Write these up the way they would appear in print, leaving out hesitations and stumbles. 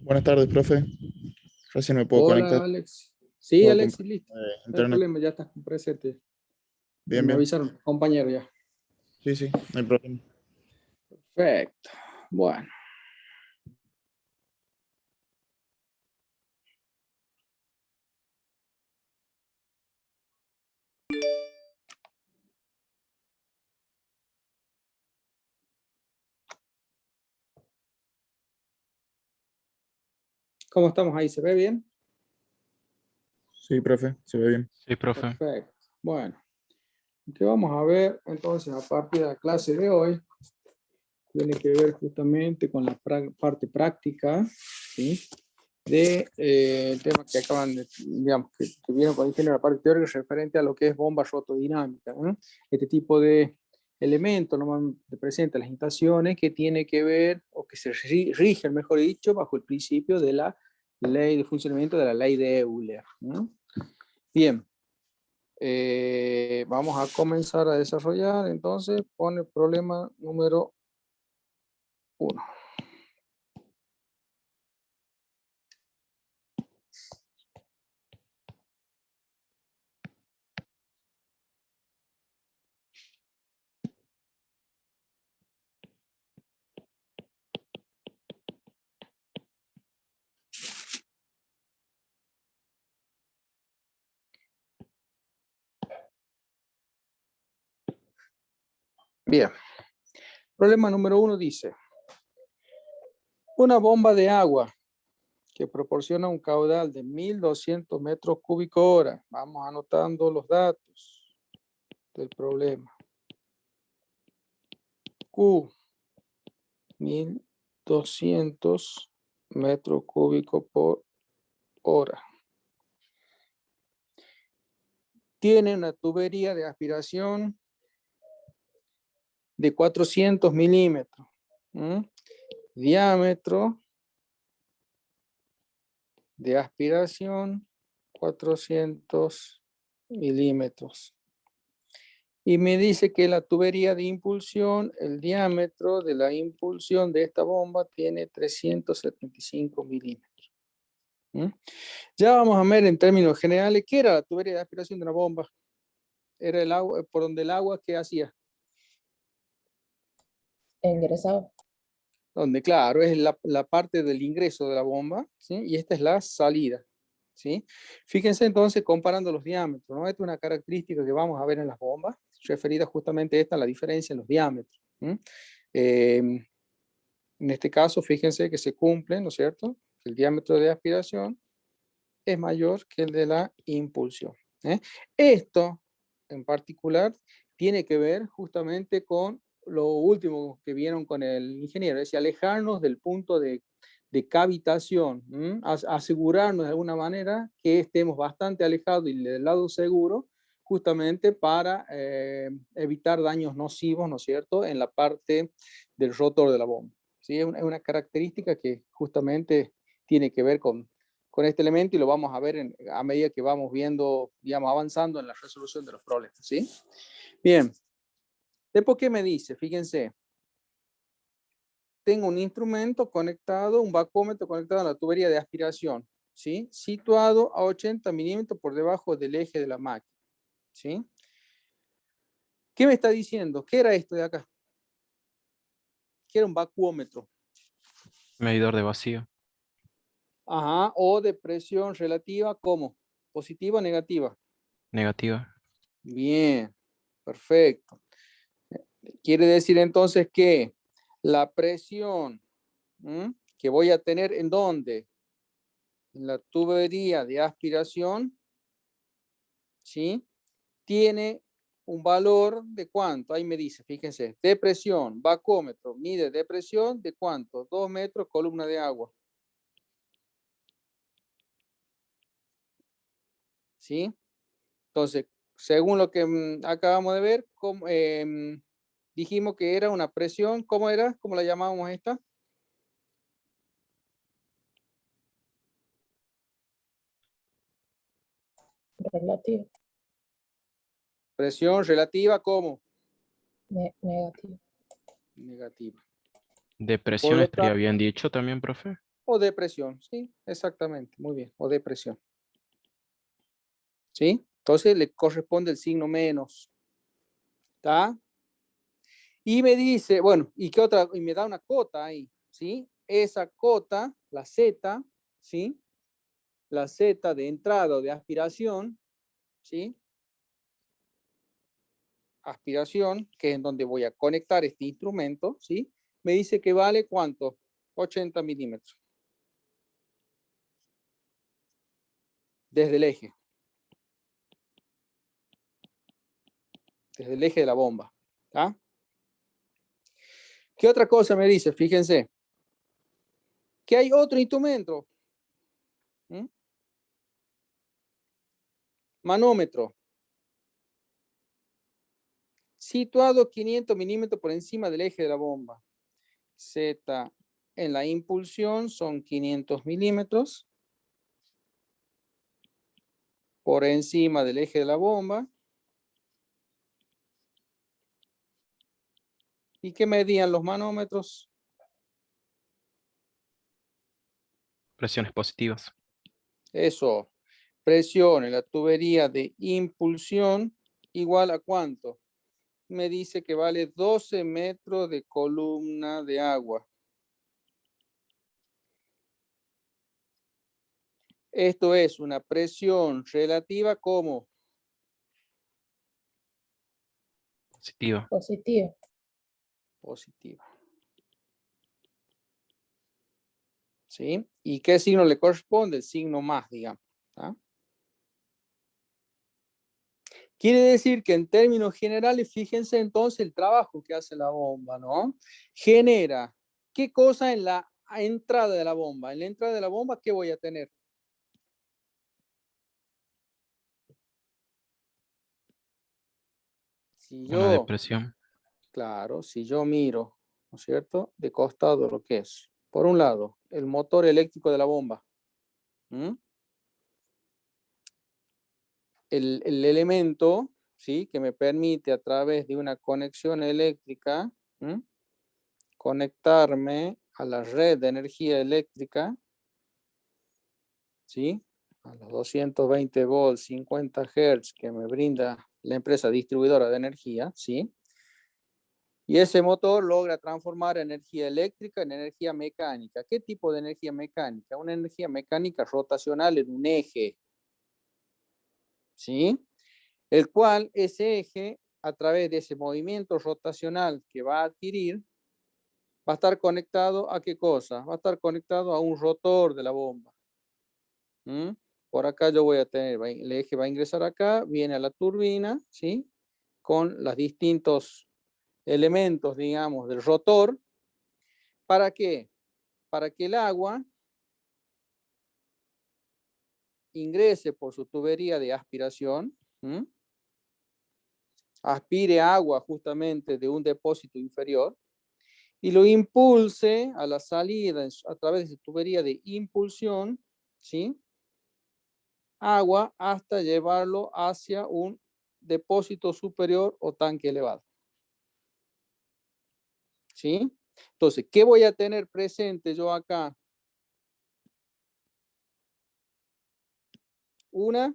Buenas tardes, profe. Recién me puedo conectar. Hola, Alex. Sí, Puedo Alex, compartir listo. No hay internet. problema, ya estás presente. Bien, Me bien. avisaron, compañero, ya. Sí, sí, no hay problema. Perfecto. Bueno, ¿cómo estamos ahí? ¿Se ve bien? Sí, profe, se ve bien. Sí, profe. Perfecto. Bueno, ¿qué vamos a ver entonces a partir de la clase de hoy? Tiene que ver justamente con la parte práctica, ¿sí? De el tema que acaban de, digamos, que vieron con ingeniero, la parte teórica referente a lo que es bomba rotodinámica, ¿no? Este tipo de elementos normalmente presenta las instalaciones que tiene que ver, o que se rigen, mejor dicho, bajo el principio de la ley de funcionamiento de la ley de Euler, ¿no? Bien, vamos a comenzar a desarrollar entonces con el problema número 1. Bien, problema número 1 dice, una bomba de agua que proporciona un caudal de 1200 metros cúbicos hora. Vamos anotando los datos del problema. Q, 1200 metros cúbicos por hora. Tiene una tubería de aspiración de 400 milímetros. Diámetro de aspiración 400 milímetros. Y me dice que la tubería de impulsión, el diámetro de la impulsión de esta bomba tiene 375 milímetros. Ya vamos a ver en términos generales qué era la tubería de aspiración de una bomba. Era el agua, por donde el agua, ¿qué hacía? Ingresado. Donde, claro, es la parte del ingreso de la bomba, ¿sí? Y esta es la salida, ¿sí? Fíjense entonces comparando los diámetros, ¿no? Esta es una característica que vamos a ver en las bombas, referida justamente a esta, la diferencia en los diámetros. En este caso, fíjense que se cumple, ¿no es cierto? El diámetro de aspiración es mayor que el de la impulsión. Esto, en particular, tiene que ver justamente con lo último que vieron con el ingeniero, es decir, alejarnos del punto de cavitación, asegurarnos de alguna manera que estemos bastante alejados y del lado seguro, justamente para evitar daños nocivos, ¿no es cierto?, en la parte del rotor de la bomba. ¿Sí? Es una característica que justamente tiene que ver con este elemento y lo vamos a ver a medida que vamos viendo, digamos, avanzando en la resolución de los problemas, ¿sí? Bien. Después, ¿qué me dice? Fíjense. Tengo un instrumento conectado, un vacúometro conectado a la tubería de aspiración, ¿sí? Situado a 80 milímetros por debajo del eje de la máquina, ¿sí? ¿Qué me está diciendo? ¿Qué era esto de acá? ¿Qué era un vacuómetro? Medidor de vacío. Ajá, o de presión relativa, ¿cómo? ¿Positiva o negativa? Negativa. Bien, perfecto. Quiere decir entonces que la presión que voy a tener ¿en dónde? En la tubería de aspiración, ¿sí? Tiene un valor de cuánto, ahí me dice, fíjense, de presión, vacúometro, mide de presión de cuánto, 2 metros, columna de agua. ¿Sí? Entonces, según lo que acabamos de ver, dijimos que era una presión, ¿cómo era? ¿Cómo la llamábamos esta? Relativo. Presión relativa, ¿cómo? Negativo. Negativa. Por Depresión lo estaría tanto, bien dicho también, profe. O de presión, ¿sí? Exactamente, muy bien, o de presión. ¿Sí? Entonces le corresponde el signo menos. ¿Está? Y me dice, bueno, ¿y qué otra? Y me da una cota ahí, ¿sí? Esa cota, la Z, ¿sí? La Z de entrada o de aspiración, ¿sí? Aspiración, que es en donde voy a conectar este instrumento, ¿sí? Me dice que vale ¿cuánto? 80 milímetros. Desde el eje. Desde el eje de la bomba. ¿Está? ¿Qué otra cosa me dice? Fíjense. Que hay otro instrumento. ¿Mm? Manómetro. Situado 500 milímetros por encima del eje de la bomba. Z en la impulsión son 500 milímetros por encima del eje de la bomba. ¿Y qué medían los manómetros? Presiones positivas. Eso, presión en la tubería de impulsión igual a ¿cuánto? Me dice que vale 12 metros de columna de agua. Esto es una presión relativa como Positiva. Positivo. positiva. ¿Sí? ¿Y qué signo le corresponde? El signo más, digamos. ¿Tá? Quiere decir que en términos generales, fíjense entonces el trabajo que hace la bomba, ¿no? Genera, ¿qué cosa en la entrada de la bomba? En la entrada de la bomba, ¿qué voy a tener? Si Una yo, depresión. claro, si yo miro, ¿no es cierto? De costado lo que es. Por un lado, el motor eléctrico de la bomba. ¿Mm? El elemento, ¿sí? Que me permite a través de una conexión eléctrica, ¿Mm? Conectarme a la red de energía eléctrica, ¿sí? A los 220 volts, 50 Hz que me brinda la empresa distribuidora de energía, ¿sí? Y ese motor logra transformar energía eléctrica en energía mecánica. ¿Qué tipo de energía mecánica? Una energía mecánica rotacional en un eje, ¿sí? El cual ese eje, a través de ese movimiento rotacional que va a adquirir, va a estar conectado a qué cosa? Va a estar conectado a un rotor de la bomba. ¿Mm? Por acá yo voy a tener, el eje va a ingresar acá, viene a la turbina, ¿sí? Con los distintos elementos, digamos, del rotor. ¿Para qué? Para que el agua ingrese por su tubería de aspiración, ¿Mm? Aspire agua justamente de un depósito inferior y lo impulse a la salida a través de su tubería de impulsión, ¿sí? Agua hasta llevarlo hacia un depósito superior o tanque elevado. ¿Sí? Entonces, ¿qué voy a tener presente yo acá? Una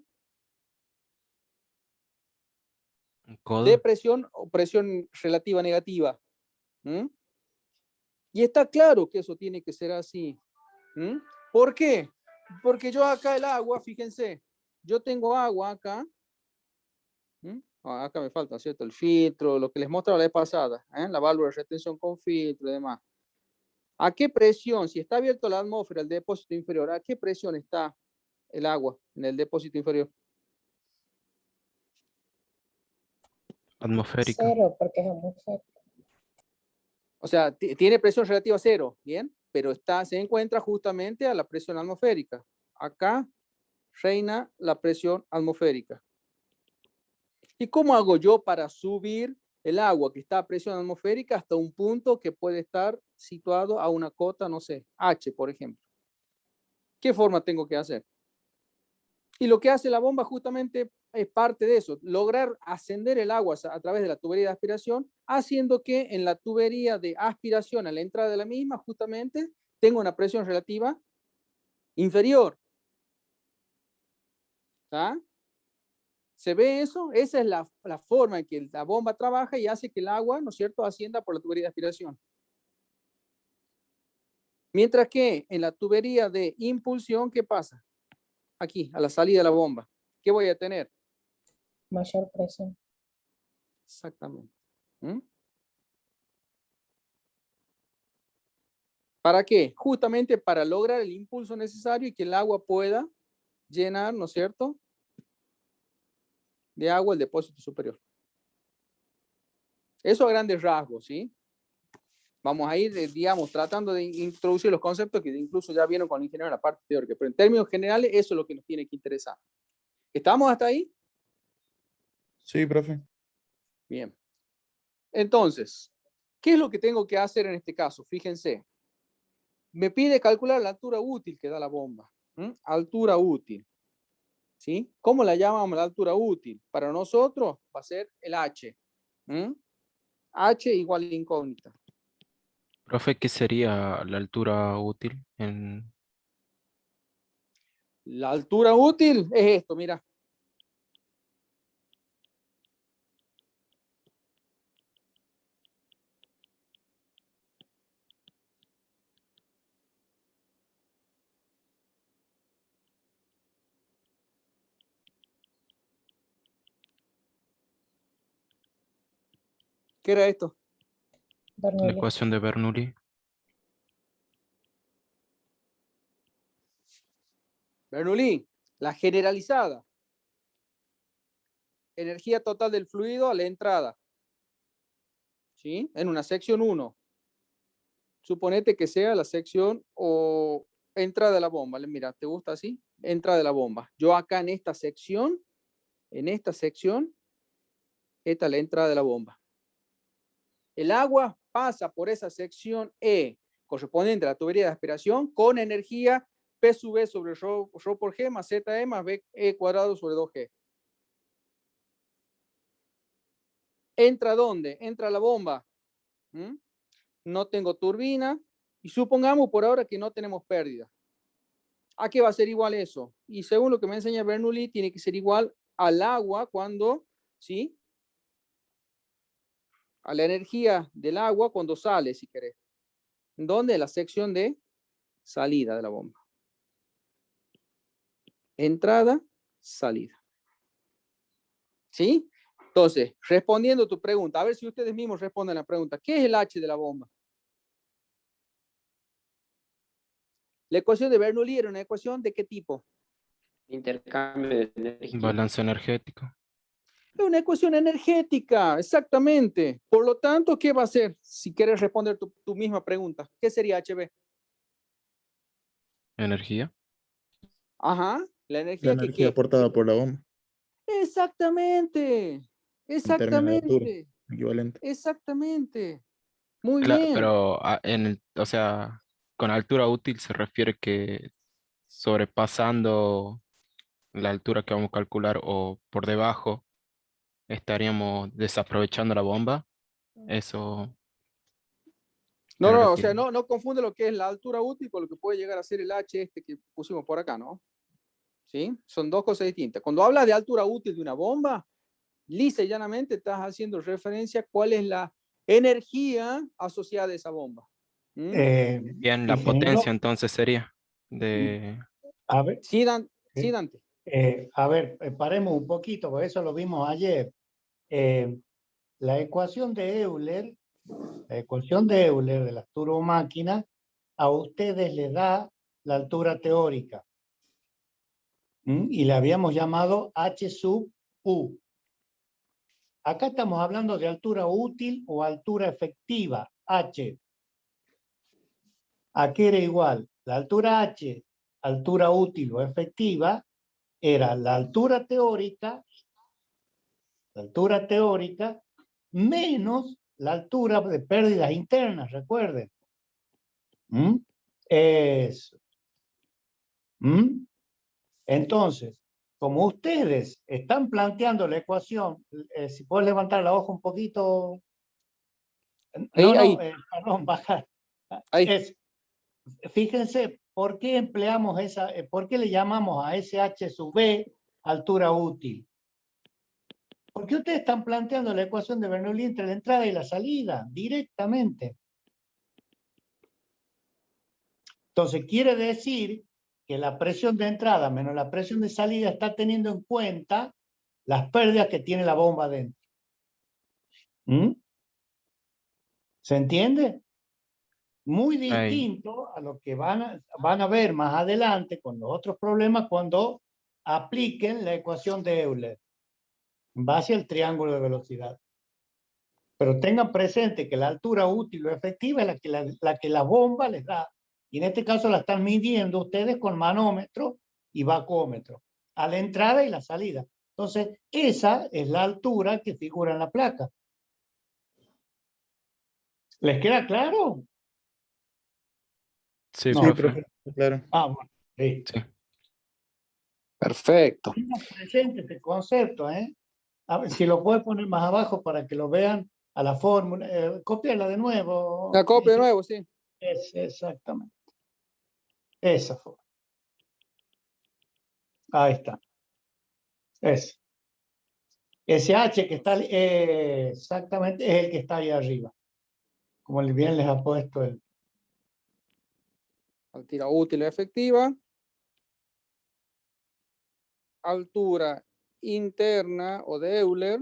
Un codo. depresión o presión relativa negativa. ¿Mm? Y está claro que eso tiene que ser así. ¿Mm? ¿Por qué? Porque yo acá el agua, fíjense, yo tengo agua acá. ¿Mm? Acá me falta, ¿cierto? El filtro, lo que les mostraba la vez pasada, ¿eh? La válvula de retención con filtro y demás. ¿A qué presión? Si está abierto la atmósfera, el depósito inferior, ¿a qué presión está el agua en el depósito inferior? Atmosférica. Cero, porque es atmosférico. O sea, tiene presión relativa a cero, ¿bien? Pero se encuentra justamente a la presión atmosférica. Acá reina la presión atmosférica. ¿Y cómo hago yo para subir el agua que está a presión atmosférica hasta un punto que puede estar situado a una cota, no sé, H, por ejemplo? ¿Qué forma tengo que hacer? Y lo que hace la bomba justamente es parte de eso, lograr ascender el agua a través de la tubería de aspiración, haciendo que en la tubería de aspiración a la entrada de la misma justamente tengo una presión relativa inferior. ¿Está? ¿Se ve eso? Esa es la forma en que la bomba trabaja y hace que el agua, ¿no es cierto?, ascienda por la tubería de aspiración. Mientras que en la tubería de impulsión, ¿qué pasa? Aquí, a la salida de la bomba. ¿Qué voy a tener? Mayor presión. Exactamente. ¿Mm? ¿Para qué? Justamente para lograr el impulso necesario y que el agua pueda llenar, ¿no es cierto?, de agua el depósito superior. Eso a grandes rasgos, ¿sí? Vamos a ir, digamos, tratando de introducir los conceptos que incluso ya vieron con el ingeniero en la parte teórica, pero en términos generales eso es lo que nos tiene que interesar. ¿Estamos hasta ahí? Sí, profe. Bien. Entonces, ¿qué es lo que tengo que hacer en este caso? Fíjense. Me pide calcular la altura útil que da la bomba. Altura útil. ¿Sí? ¿Cómo la llamamos la altura útil? Para nosotros va a ser el H. H igual a incógnita. Profe, ¿qué sería la altura útil en La altura útil es esto, mira. ¿Qué era esto? la Bernoulli. ecuación de Bernoulli? Bernoulli, la generalizada. Energía total del fluido a la entrada. ¿Sí? En una sección 1. Suponete que sea la sección o entrada de la bomba. Mira, ¿te gusta así? Entrada de la bomba. Yo acá en esta sección, esta es la entrada de la bomba. El agua pasa por esa sección E, correspondiente a la tubería de aspiración, con energía P sub V sobre ρ por G más ZE más B E cuadrado sobre 2G. ¿Entra dónde? Entra la bomba. No tengo turbina y supongamos por ahora que no tenemos pérdida. ¿A qué va a ser igual eso? Y según lo que me enseña Bernoulli, tiene que ser igual al agua cuando, ¿sí? A la energía del agua cuando sale, si querés. ¿Dónde? La sección de salida de la bomba. Entrada, salida. ¿Sí? Entonces, respondiendo a tu pregunta, a ver si ustedes mismos responden la pregunta. ¿Qué es el H de la bomba? La ecuación de Bernoulli era una ecuación ¿de qué tipo? Intercambio de energía. Balance energético. Es una ecuación energética, exactamente. Por lo tanto, ¿qué va a ser? Si quieres responder tu misma pregunta, ¿qué sería HB? Energía. Ajá, la La energía que energía ¿qué? aportada por la bomba, Exactamente, en términos de altura, exactamente, equivalente. exactamente. Muy Claro, bien. pero o sea, con altura útil se refiere que sobrepasando la altura que vamos a calcular o por debajo estaríamos desaprovechando la bomba. Eso No, era lo no, o sea, que... no confunde lo que es la altura útil con lo que puede llegar a ser el H este que pusimos por acá, ¿no? ¿Sí? Son dos cosas distintas. Cuando hablas de altura útil de una bomba, lisa y llanamente estás haciendo referencia a cuál es la energía asociada a esa bomba. Bien, la potencia Ingeniero, entonces sería de... a ver, Sí, sí, Dante. paremos un poquito, porque eso lo vimos ayer. La ecuación de Euler, de las turbomáquinas, a ustedes les da la altura teórica. Y la habíamos llamado H sub U. Acá estamos hablando de altura útil o altura efectiva, H. Aquí era igual. La altura H, altura útil o efectiva, era la altura teórica menos la altura de pérdidas internas, recuerden. Eso. Entonces, como ustedes están planteando la ecuación, si puedes levantar la hoja un poquito. Ahí, No, ahí, perdón, bajar. ahí. Es, fíjense, ¿por qué empleamos por qué le llamamos a SH sub B altura útil? Porque ustedes están planteando la ecuación de Bernoulli entre la entrada y la salida, directamente. Entonces, quiere decir que la presión de entrada menos la presión de salida está teniendo en cuenta las pérdidas que tiene la bomba dentro. ¿Mm? ¿Se entiende? Muy distinto a lo que van a ver más adelante con los otros problemas cuando apliquen la ecuación de Euler en base al triángulo de velocidad. Pero tengan presente que la altura útil o efectiva es la que la bomba les da. Y en este caso la están midiendo ustedes con manómetro y bacómetro, a la entrada y la salida. Entonces, esa es la altura que figura en la placa. ¿Les queda claro? Sí, No. Sí, profe. profe, claro. Ah, bueno. Sí. Sí. Perfecto. Tengan presente este concepto, ¿eh? A ver, si lo puedes poner más abajo para que lo vean a la fórmula. Cópiala de nuevo. La copia de nuevo, sí. Exactamente. Esa fue. Ahí está. Es. SH que está exactamente es el que está ahí arriba. Como bien les ha puesto el. Altura útil o efectiva. Altura interna o de Euler.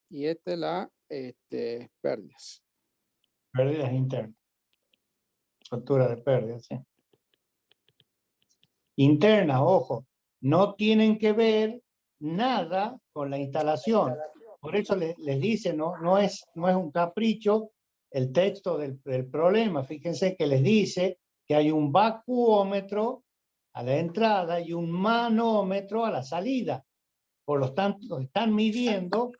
Y esta es la pérdidas. Pérdidas internas. Altura de pérdidas, sí. Internas, ojo, no tienen que ver nada con la instalación. Por eso les dice, no es un capricho el texto del problema. Fíjense que les dice que hay un vacuómetro a la entrada y un manómetro a la salida. Por lo tanto, están midiendo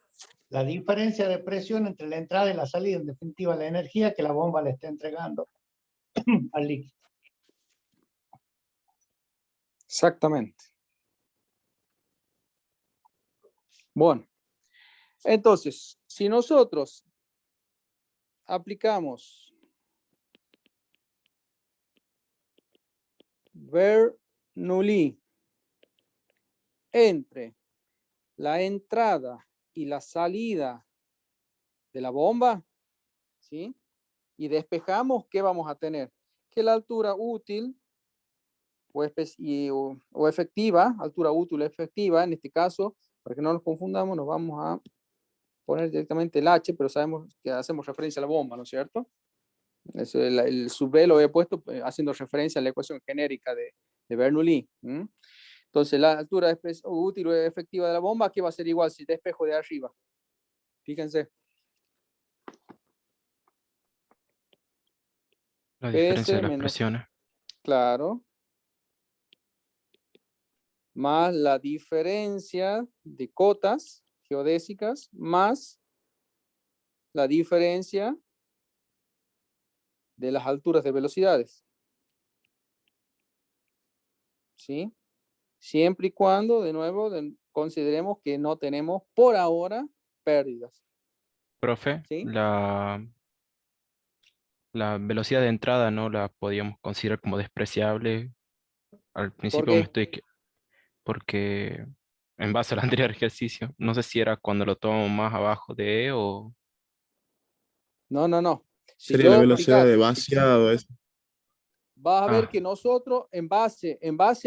la diferencia de presión entre la entrada y la salida, en definitiva, la energía que la bomba le está entregando al líquido. Exactamente. Bueno, entonces, si nosotros aplicamos Bernoulli entre la entrada y la salida de la bomba, ¿sí? Y despejamos, ¿qué vamos a tener? Que la altura útil o efectiva, altura útil o efectiva, en este caso, para que no nos confundamos, nos vamos a poner directamente el H, pero sabemos que hacemos referencia a la bomba, ¿no es cierto? El sub B lo había puesto haciendo referencia a la ecuación genérica de Bernoulli. Entonces, la altura útil o efectiva de la bomba, aquí va a ser igual si despejo de arriba. Fíjense. La diferencia de PS las menos, presiones. claro, más la diferencia de cotas geodésicas, más la diferencia de las alturas de velocidades. ¿Sí? Siempre y cuando, de nuevo, consideremos que no tenemos por ahora pérdidas. Profe, ¿Sí? la velocidad de entrada no la podíamos considerar como despreciable. Al ¿Por principio me qué? porque en base al anterior ejercicio, no sé si era cuando lo tomamos más abajo de E o... No. Si Sería la yo, velocidad fíjate, de vaciado. vas a ver Ah, que nosotros, en base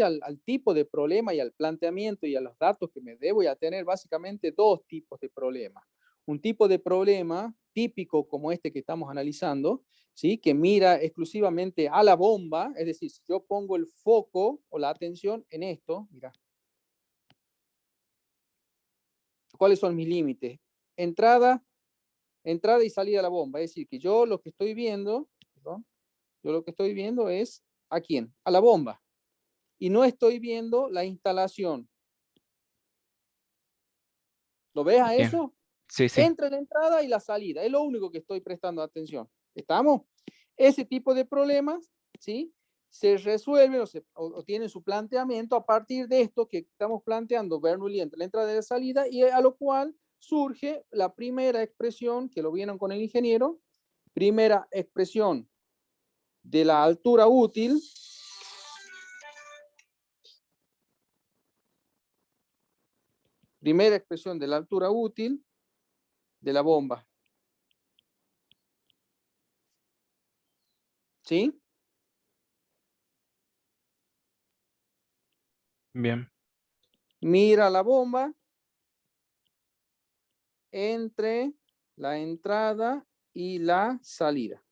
al tipo de problema y al planteamiento y a los datos que me debo, voy a tener básicamente dos tipos de problemas. Un tipo de problema típico como este que estamos analizando, ¿sí? Que mira exclusivamente a la bomba, es decir, si yo pongo el foco o la atención en esto, mira, ¿cuáles son mis límites? Entrada y salida de la bomba, es decir, que yo lo que estoy viendo, ¿perdón? Yo lo que estoy viendo es ¿a quién? A la bomba. Y no estoy viendo la instalación. ¿Lo ves a bien. eso? Sí, sí. Entre la entrada y la salida. Es lo único que estoy prestando atención. ¿Estamos? Ese tipo de problemas, ¿sí? Se resuelven o tienen su planteamiento a partir de esto que estamos planteando Bernoulli entre la entrada y la salida, y a lo cual surge la primera expresión, que lo vieron con el ingeniero, primera expresión de la altura útil de la bomba. ¿Sí? Bien. Mira la bomba entre la entrada y la salida.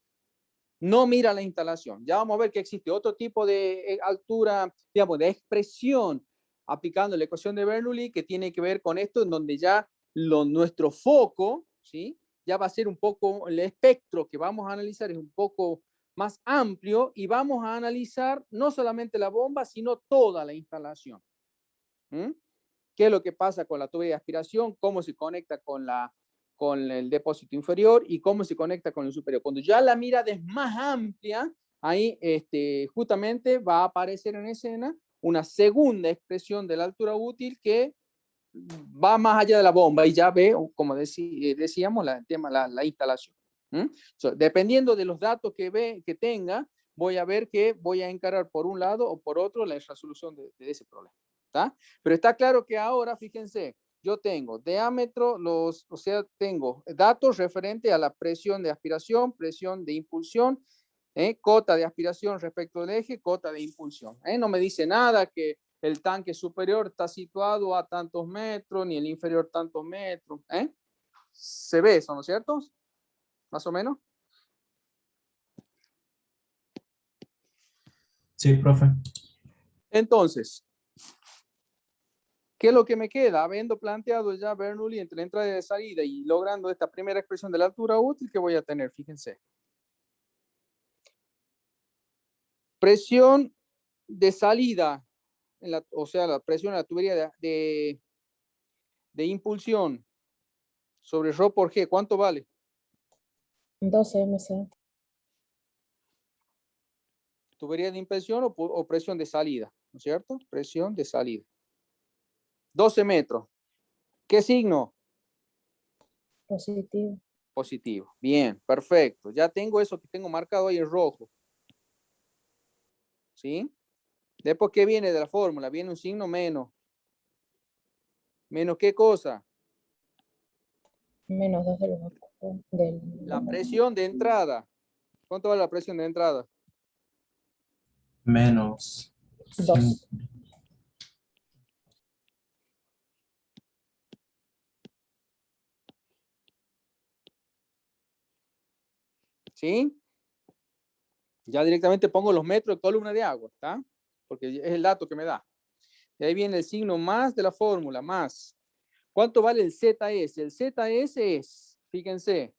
No mira la instalación. Ya vamos a ver que existe otro tipo de altura, digamos, de expresión aplicando la ecuación de Bernoulli que tiene que ver con esto, en donde ya nuestro foco, ¿sí? Ya va a ser un poco, el espectro que vamos a analizar es un poco más amplio y vamos a analizar no solamente la bomba, sino toda la instalación. ¿Qué es lo que pasa con la tubería de aspiración? ¿Cómo se conecta con el depósito inferior y cómo se conecta con el superior? Cuando ya la mirada es más amplia, ahí justamente va a aparecer en escena una segunda expresión de la altura útil que va más allá de la bomba y ya ve, como decíamos, el tema, la instalación. Dependiendo de los datos que tenga, voy a ver que voy a encarar por un lado o por otro la resolución de ese problema. ¿Tá? Pero está claro que ahora, fíjense, yo tengo diámetro, o sea, tengo datos referentes a la presión de aspiración, presión de impulsión, cota de aspiración respecto del eje, cota de impulsión. No me dice nada que el tanque superior está situado a tantos metros, ni el inferior tantos metros. Se ve eso, ¿no es cierto? Más o menos. Sí, profe. Entonces, ¿qué es lo que me queda? Habiendo planteado ya Bernoulli entre la entrada y la salida y logrando esta primera expresión de la altura útil, ¿qué voy a tener? Fíjense. Presión de salida, o sea, la presión en la tubería de impulsión sobre ρ por G, ¿cuánto vale? 12 MC. Tubería de impulsión o presión de salida, ¿no es cierto? Presión de salida. 12 metros. ¿Qué signo? Positivo. Positivo. Bien, perfecto. Ya tengo eso que tengo marcado ahí en rojo. ¿Sí? Después, ¿qué viene de la fórmula? Viene un signo menos. ¿Menos qué cosa? Menos 2 de los del La presión de entrada. ¿Cuánto vale la presión de entrada? Menos 2. ¿Sí? Ya directamente pongo los metros de columna de agua, ¿está? Porque es el dato que me da. Y ahí viene el signo más de la fórmula, más. ¿Cuánto vale el ZS? El ZS es, fíjense,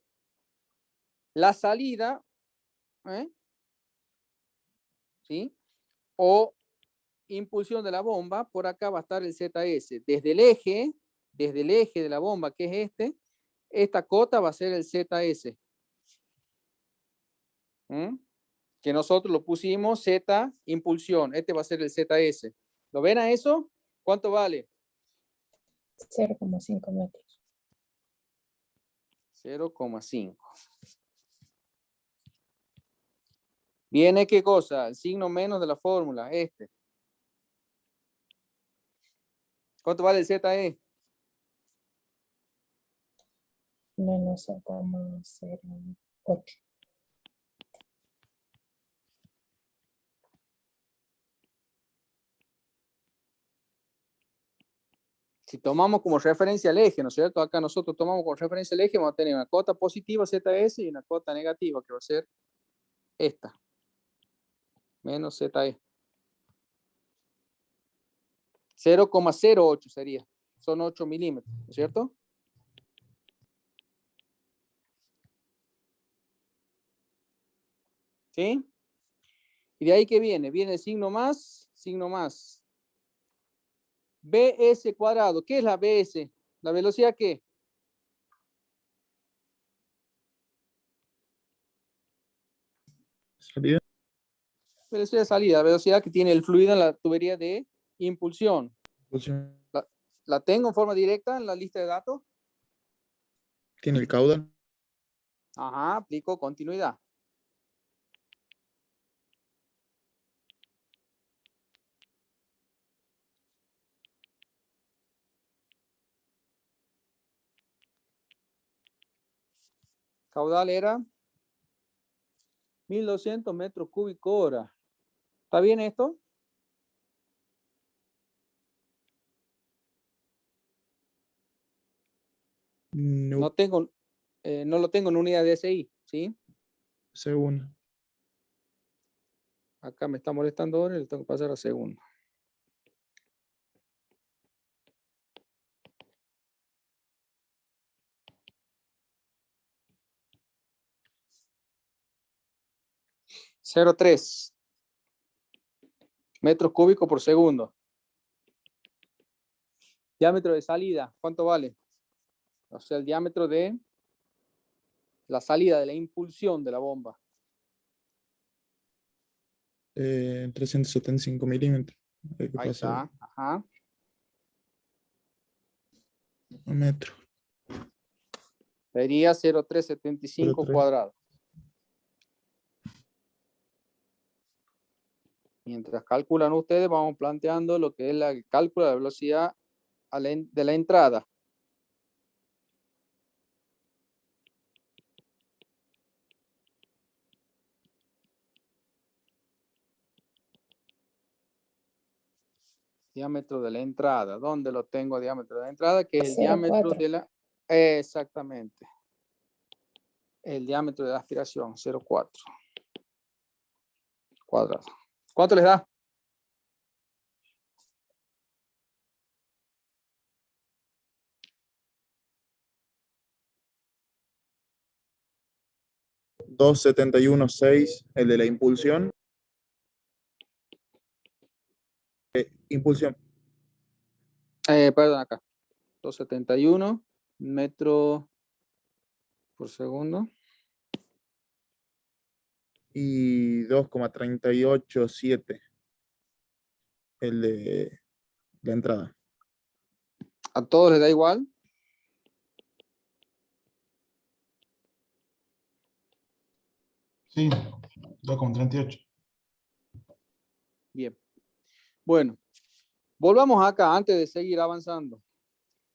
la salida, ¿sí? O impulsión de la bomba, por acá va a estar el ZS. Desde el eje de la bomba, que es esta cota va a ser el ZS. Que nosotros lo pusimos Z impulsión. Este va a ser el ZS. ¿Lo ven a eso? ¿Cuánto vale? 0,5 metros. 0,5. Viene qué cosa? El signo menos de la fórmula, este. ¿Cuánto vale el ZE? Menos 0,08. Si tomamos como referencia el eje, ¿no es cierto? Acá nosotros tomamos como referencia el eje, vamos a tener una cota positiva ZS y una cota negativa, que va a ser esta. Menos ZE. 0,08 sería. Son 8 milímetros, ¿no es cierto? ¿Sí? Y de ahí que viene el signo más, signo más. BS cuadrado. ¿Qué es la BS? ¿La velocidad qué? Salida. Velocidad de salida, velocidad que tiene el fluido en la tubería de impulsión. Impulsión. ¿La tengo en forma directa en la lista de datos? Tiene el caudal. Ajá, aplico continuidad. Caudal era 1200 metros cúbicos hora. ¿Está bien esto? No, No tengo, no lo tengo en unidad de SI, ¿sí? segundo. Acá me está molestando ahora y le tengo que pasar a segundo. $0.3 metros cúbicos por segundo. Diámetro de salida, ¿cuánto vale? O sea, el diámetro de la salida de la impulsión de la bomba. 375 milímetros. Hay que Ahí pasar está. Ajá. a metro. Sería 0.375 0.3. cuadrado. Mientras calculan ustedes, vamos planteando lo que es el cálculo de la velocidad de la entrada. Diámetro de la entrada. ¿Dónde lo tengo diámetro de la entrada? Que es el diámetro 0,4. de la... Exactamente. El diámetro de la aspiración, 0,4 cuadrado. ¿Cuánto les da? $271,6 el de la impulsión. Impulsión. Perdón, acá. 271 metros por segundo. Y 2,387 el de la entrada. ¿A todos les da igual? Sí, 2,38. Bien. Bueno, volvamos acá antes de seguir avanzando.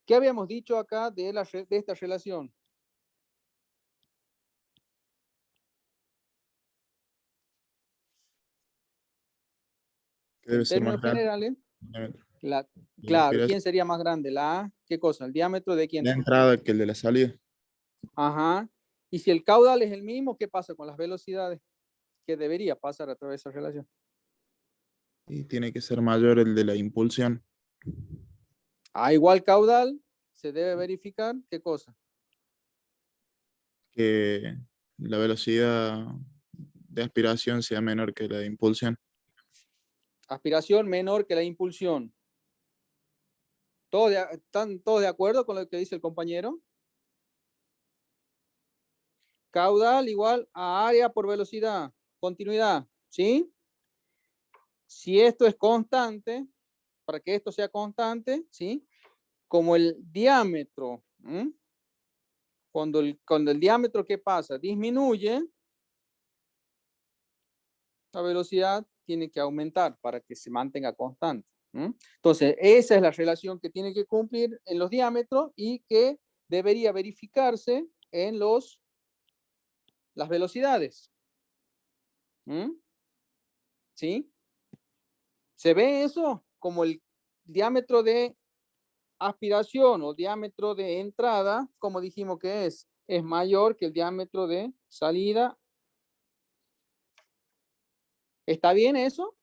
¿Qué habíamos dicho acá de esta relación? Que debe En ser más términos grande. generales, La claro, aspiración. ¿quién sería más grande? ¿La A? ¿Qué cosa? ¿El diámetro de quién? La entrada que el de la salida. Ajá. Y si el caudal es el mismo, ¿qué pasa con las velocidades? ¿Qué debería pasar a través de esa relación? Y tiene que ser mayor el de la impulsión. A igual caudal, se debe verificar, ¿qué cosa? Que la velocidad de aspiración sea menor que la de impulsión. Aspiración menor que la impulsión. ¿Están todos de acuerdo con lo que dice el compañero? Caudal igual a área por velocidad, continuidad, ¿sí? Si esto es constante, para que esto sea constante, ¿sí? Como el diámetro, ¿m? Cuando el diámetro, ¿qué pasa? Disminuye, la velocidad tiene que aumentar para que se mantenga constante. Entonces, esa es la relación que tiene que cumplir en los diámetros y que debería verificarse en las velocidades. ¿Sí? ¿Se ve eso como el diámetro de aspiración o diámetro de entrada, como dijimos que es mayor que el diámetro de salida? ¿Está bien eso?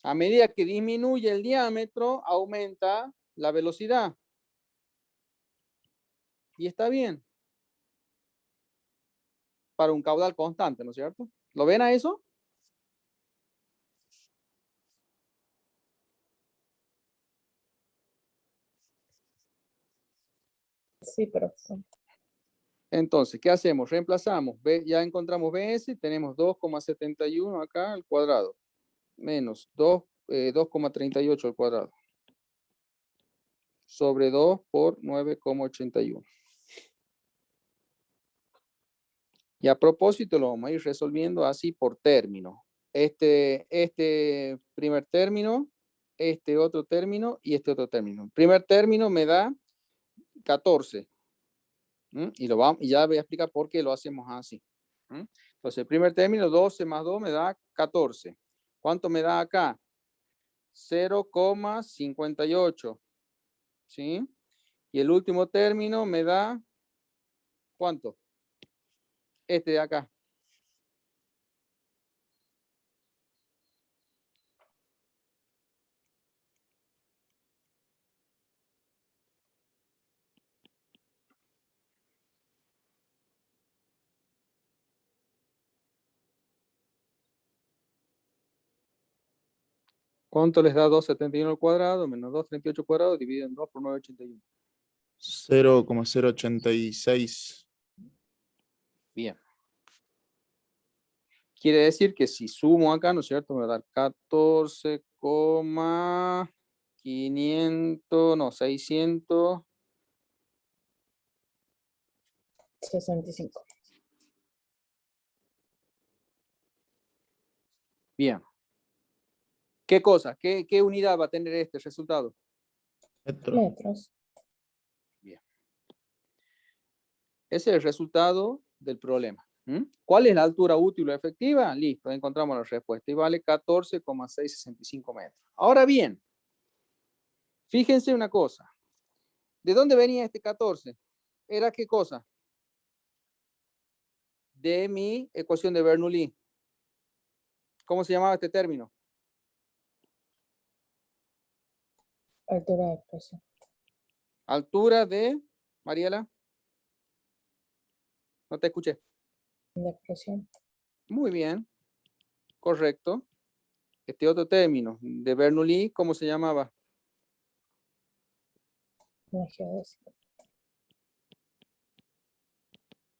A medida que disminuye el diámetro, aumenta la velocidad. Y está bien. Para un caudal constante, ¿no es cierto? ¿Lo ven a eso? Sí, profe. Entonces, ¿qué hacemos? Reemplazamos. Ya encontramos BS, tenemos 2,71 acá al cuadrado, menos 2 2,38 al cuadrado. Sobre 2 por 9,81. Y a propósito lo vamos a ir resolviendo así por término. Este primer término, este otro término y este otro término. El primer término me da 14. Y ya voy a explicar por qué lo hacemos así. Entonces, el primer término, 12 más 2 me da 14. ¿Cuánto me da acá? 0,58. ¿Sí? Y el último término me da, ¿cuánto? Este de acá. ¿Cuánto les da 2,71 al cuadrado menos 2,38 al cuadrado dividido en 2 por 9,81? 0,086. Bien. Quiere decir que si sumo acá, ¿no es cierto? Me va a dar 14,500, no, 600. 65. Bien. ¿Qué cosa? ¿Qué unidad va a tener este resultado? Metro. Metros. Bien. Ese es el resultado del problema. ¿Cuál es la altura útil o efectiva? Listo, encontramos la respuesta. Y vale 14,665 metros. Ahora bien, fíjense una cosa. ¿De dónde venía este 14? ¿Era qué cosa? De mi ecuación de Bernoulli. ¿Cómo se llamaba este término? Altura de presión. Altura de, Mariela. No te escuché. De presión. Muy bien. Correcto. Este otro término de Bernoulli, ¿cómo se llamaba? La geodesia.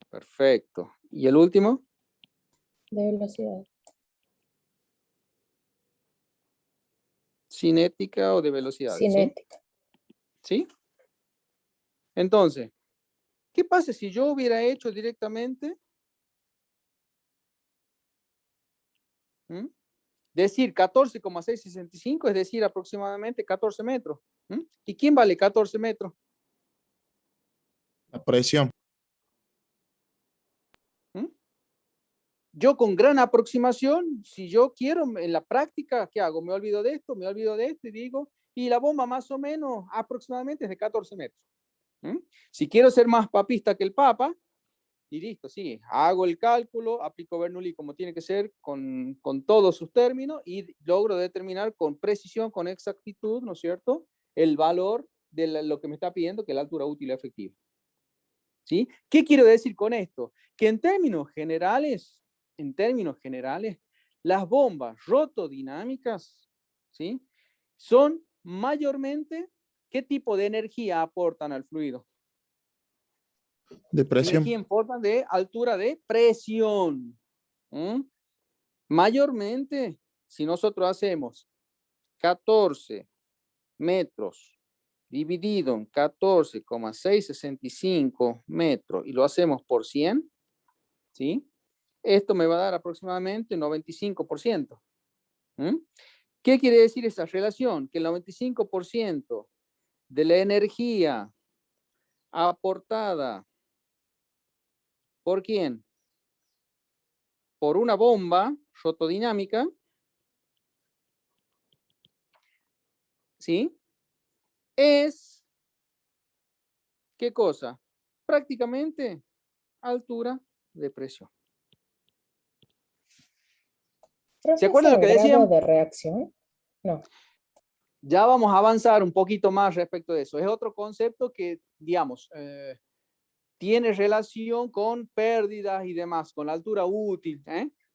Perfecto. ¿Y el último? De velocidad. Cinética o de velocidad. Cinética. ¿Sí? Entonces, ¿qué pasa si yo hubiera hecho directamente? Decir 14,665, es decir, aproximadamente 14 metros. ¿Y quién vale 14 metros? La presión. Yo con gran aproximación, si yo quiero en la práctica, ¿qué hago? Me olvido de esto y digo, y la bomba más o menos aproximadamente es de 14 metros. Si quiero ser más papista que el Papa, y listo, sí, hago el cálculo, aplico Bernoulli como tiene que ser con todos sus términos y logro determinar con precisión, con exactitud, ¿no es cierto?, el valor de lo que me está pidiendo, que es la altura útil efectiva. ¿Sí? ¿Qué quiero decir con esto? Que en términos generales, las bombas rotodinámicas, ¿sí?, son mayormente, ¿qué tipo de energía aportan al fluido? De presión. Energía en forma de altura de presión. Mayormente, si nosotros hacemos 14 metros dividido en 14,665 metros y lo hacemos por 100, ¿sí? Esto me va a dar aproximadamente 95%. ¿Qué quiere decir esa relación? Que el 95% de la energía aportada, ¿por quién? Por una bomba rotodinámica, ¿sí? Es, ¿qué cosa? Prácticamente altura de presión. ¿Se acuerdan lo que ¿El grado decían? de reacción? No. Ya vamos a avanzar un poquito más respecto de eso. Es otro concepto que, digamos, tiene relación con pérdidas y demás, con la altura útil.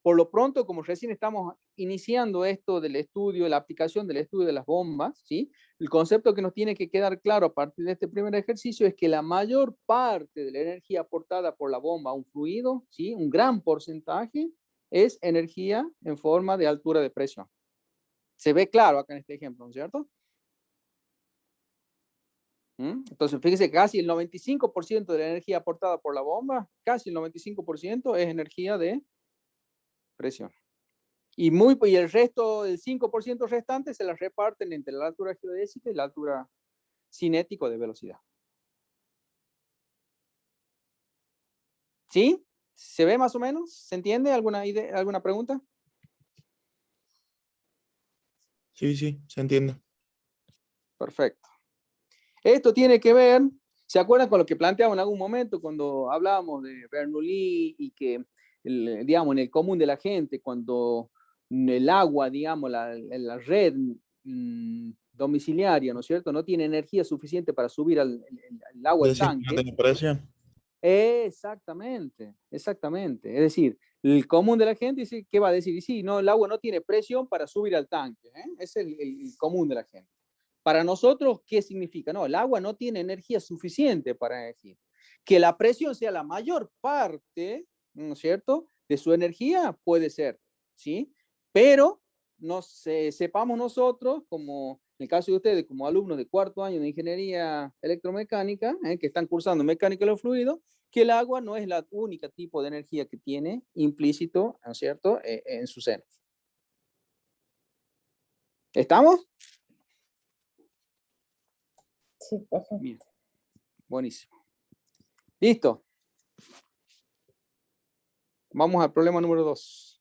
Por lo pronto, como recién estamos iniciando esto del estudio, la aplicación del estudio de las bombas, ¿sí?, el concepto que nos tiene que quedar claro a partir de este primer ejercicio es que la mayor parte de la energía aportada por la bomba a un fluido, ¿sí?, un gran porcentaje, es energía en forma de altura de presión. Se ve claro acá en este ejemplo, ¿no es cierto? Entonces, fíjese, casi el 95% de la energía aportada por la bomba, casi el 95% es energía de presión. Y el resto, el 5% restante, se la reparten entre la altura geodésica y la altura cinética de velocidad. ¿Sí? ¿Se ve más o menos? ¿Se entiende? ¿Alguna idea, alguna pregunta? Sí, sí, se entiende. Perfecto. Esto tiene que ver, ¿se acuerdan con lo que planteaba en algún momento cuando hablábamos de Bernoulli y que, digamos, en el común de la gente, cuando el agua, digamos, la red domiciliaria, ¿no es cierto?, no tiene energía suficiente para subir el agua al Decir que no tanque. tiene presión. Exactamente, exactamente. Es decir, el común de la gente dice, ¿qué va a decir? Y sí, no, el agua no tiene presión para subir al tanque. Es el común de la gente. Para nosotros, ¿qué significa? No, el agua no tiene energía suficiente para decir que la presión sea la mayor parte, ¿no es cierto?, de su energía, puede ser, ¿sí? Pero sepamos nosotros, como en el caso de ustedes, como alumnos de cuarto año de ingeniería electromecánica, que están cursando mecánica de los fluidos, que el agua no es la única tipo de energía que tiene implícito, ¿no es cierto?, en su seno. ¿Estamos? Sí, perfecto. Bien. Buenísimo. ¿Listo? Vamos al problema número 2.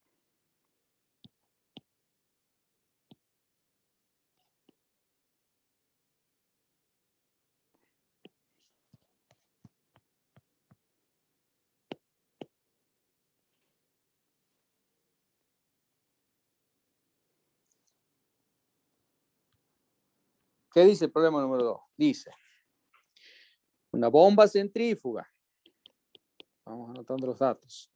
¿Qué dice el problema número 2? Dice, una bomba centrífuga. Vamos anotando los datos.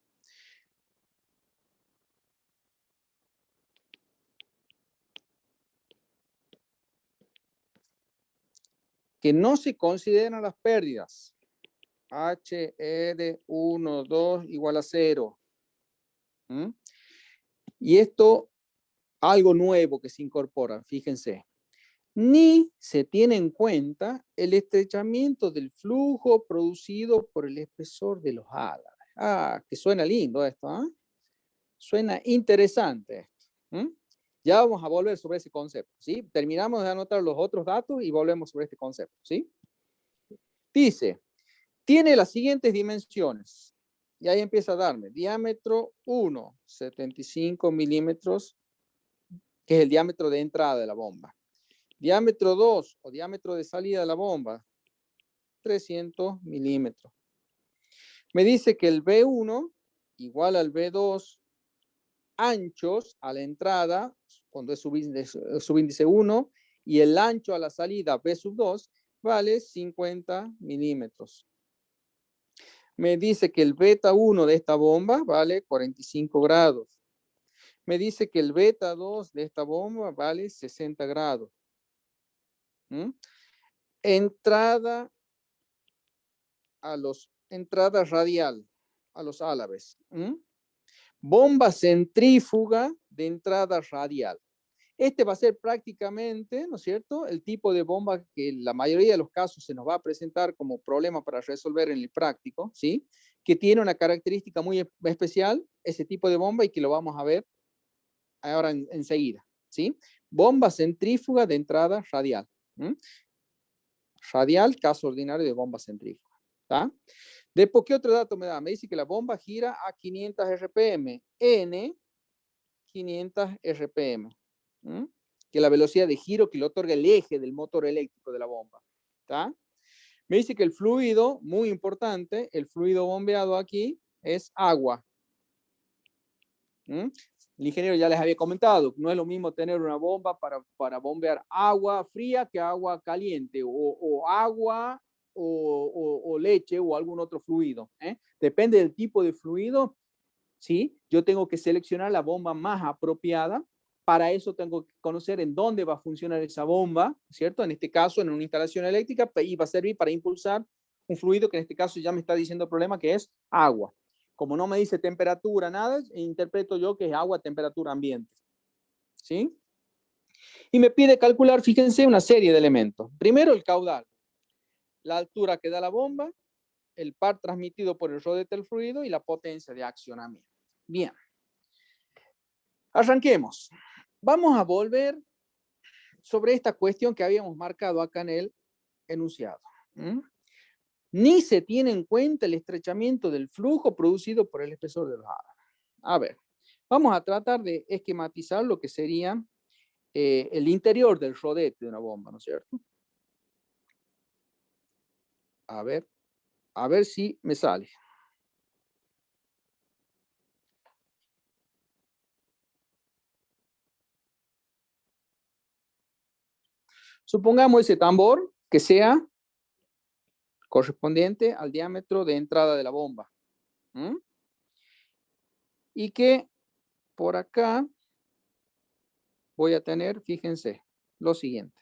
Que no se consideran las pérdidas. H, de 1, 2 igual a 0. Y esto, algo nuevo que se incorpora, fíjense. Ni se tiene en cuenta el estrechamiento del flujo producido por el espesor de los álabes. Ah, que suena lindo esto, ¿eh? Suena interesante esto. Ya vamos a volver sobre ese concepto, ¿sí? Terminamos de anotar los otros datos y volvemos sobre este concepto, ¿sí? Dice, tiene las siguientes dimensiones. Y ahí empieza a darme diámetro 1, 75 milímetros, que es el diámetro de entrada de la bomba. Diámetro 2 o diámetro de salida de la bomba, 300 milímetros. Me dice que el B1 igual al B2 anchos a la entrada, cuando es subíndice 1, y el ancho a la salida B2 vale 50 milímetros. Me dice que el beta 1 de esta bomba vale 45 grados. Me dice que el beta 2 de esta bomba vale 60 grados. Entrada radial a los álabes. Bomba centrífuga de entrada radial. Este va a ser prácticamente, ¿no es cierto?, el tipo de bomba que en la mayoría de los casos se nos va a presentar como problema para resolver en el práctico, ¿sí? Que tiene una característica muy especial, ese tipo de bomba, y que lo vamos a ver ahora enseguida, ¿sí? Bomba centrífuga de entrada radial. Radial, caso ordinario de bomba centrífuga. ¿Tá? Después, ¿qué otro dato me da? Me dice que la bomba gira a 500 RPM. N, 500 RPM. Que la velocidad de giro que le otorga el eje del motor eléctrico de la bomba. ¿Tá? Me dice que el fluido, muy importante, el fluido bombeado aquí es agua. El ingeniero ya les había comentado, no es lo mismo tener una bomba para bombear agua fría que agua caliente, o agua o leche o algún otro fluido. Depende del tipo de fluido, ¿sí? Yo tengo que seleccionar la bomba más apropiada. Para eso tengo que conocer en dónde va a funcionar esa bomba, ¿cierto? En este caso, en una instalación eléctrica, y va a servir para impulsar un fluido que en este caso ya me está diciendo el problema, que es agua. Como no me dice temperatura, nada, interpreto yo que es agua a temperatura ambiente. ¿Sí? Y me pide calcular, fíjense, una serie de elementos. Primero el caudal, la altura que da la bomba, el par transmitido por el rodete del fluido y la potencia de accionamiento. Bien. Arranquemos. Vamos a volver sobre esta cuestión que habíamos marcado acá en el enunciado. Ni se tiene en cuenta el estrechamiento del flujo producido por el espesor de los álabes. A ver, vamos a tratar de esquematizar lo que sería el interior del rodete de una bomba, ¿no es cierto? A ver si me sale. Supongamos ese tambor que sea correspondiente al diámetro de entrada de la bomba. Y que por acá voy a tener, fíjense, lo siguiente.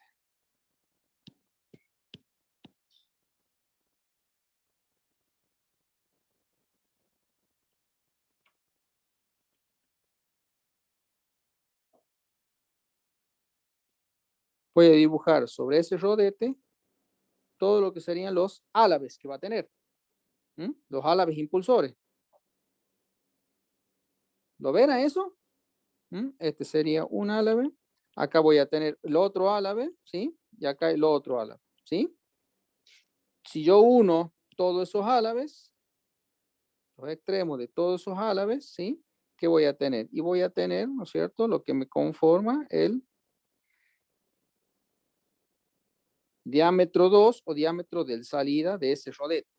Voy a dibujar sobre ese rodete todo lo que serían los álabes que va a tener. Los álabes impulsores. ¿Lo ven a eso? Este sería un álabe. Acá voy a tener el otro álabe, ¿sí? Y acá el otro álabe, ¿sí? Si yo uno todos esos álabes, los extremos de todos esos álabes, ¿sí? ¿Qué voy a tener? Y voy a tener, ¿no es cierto?, lo que me conforma el diámetro 2 o diámetro de salida de ese rodete.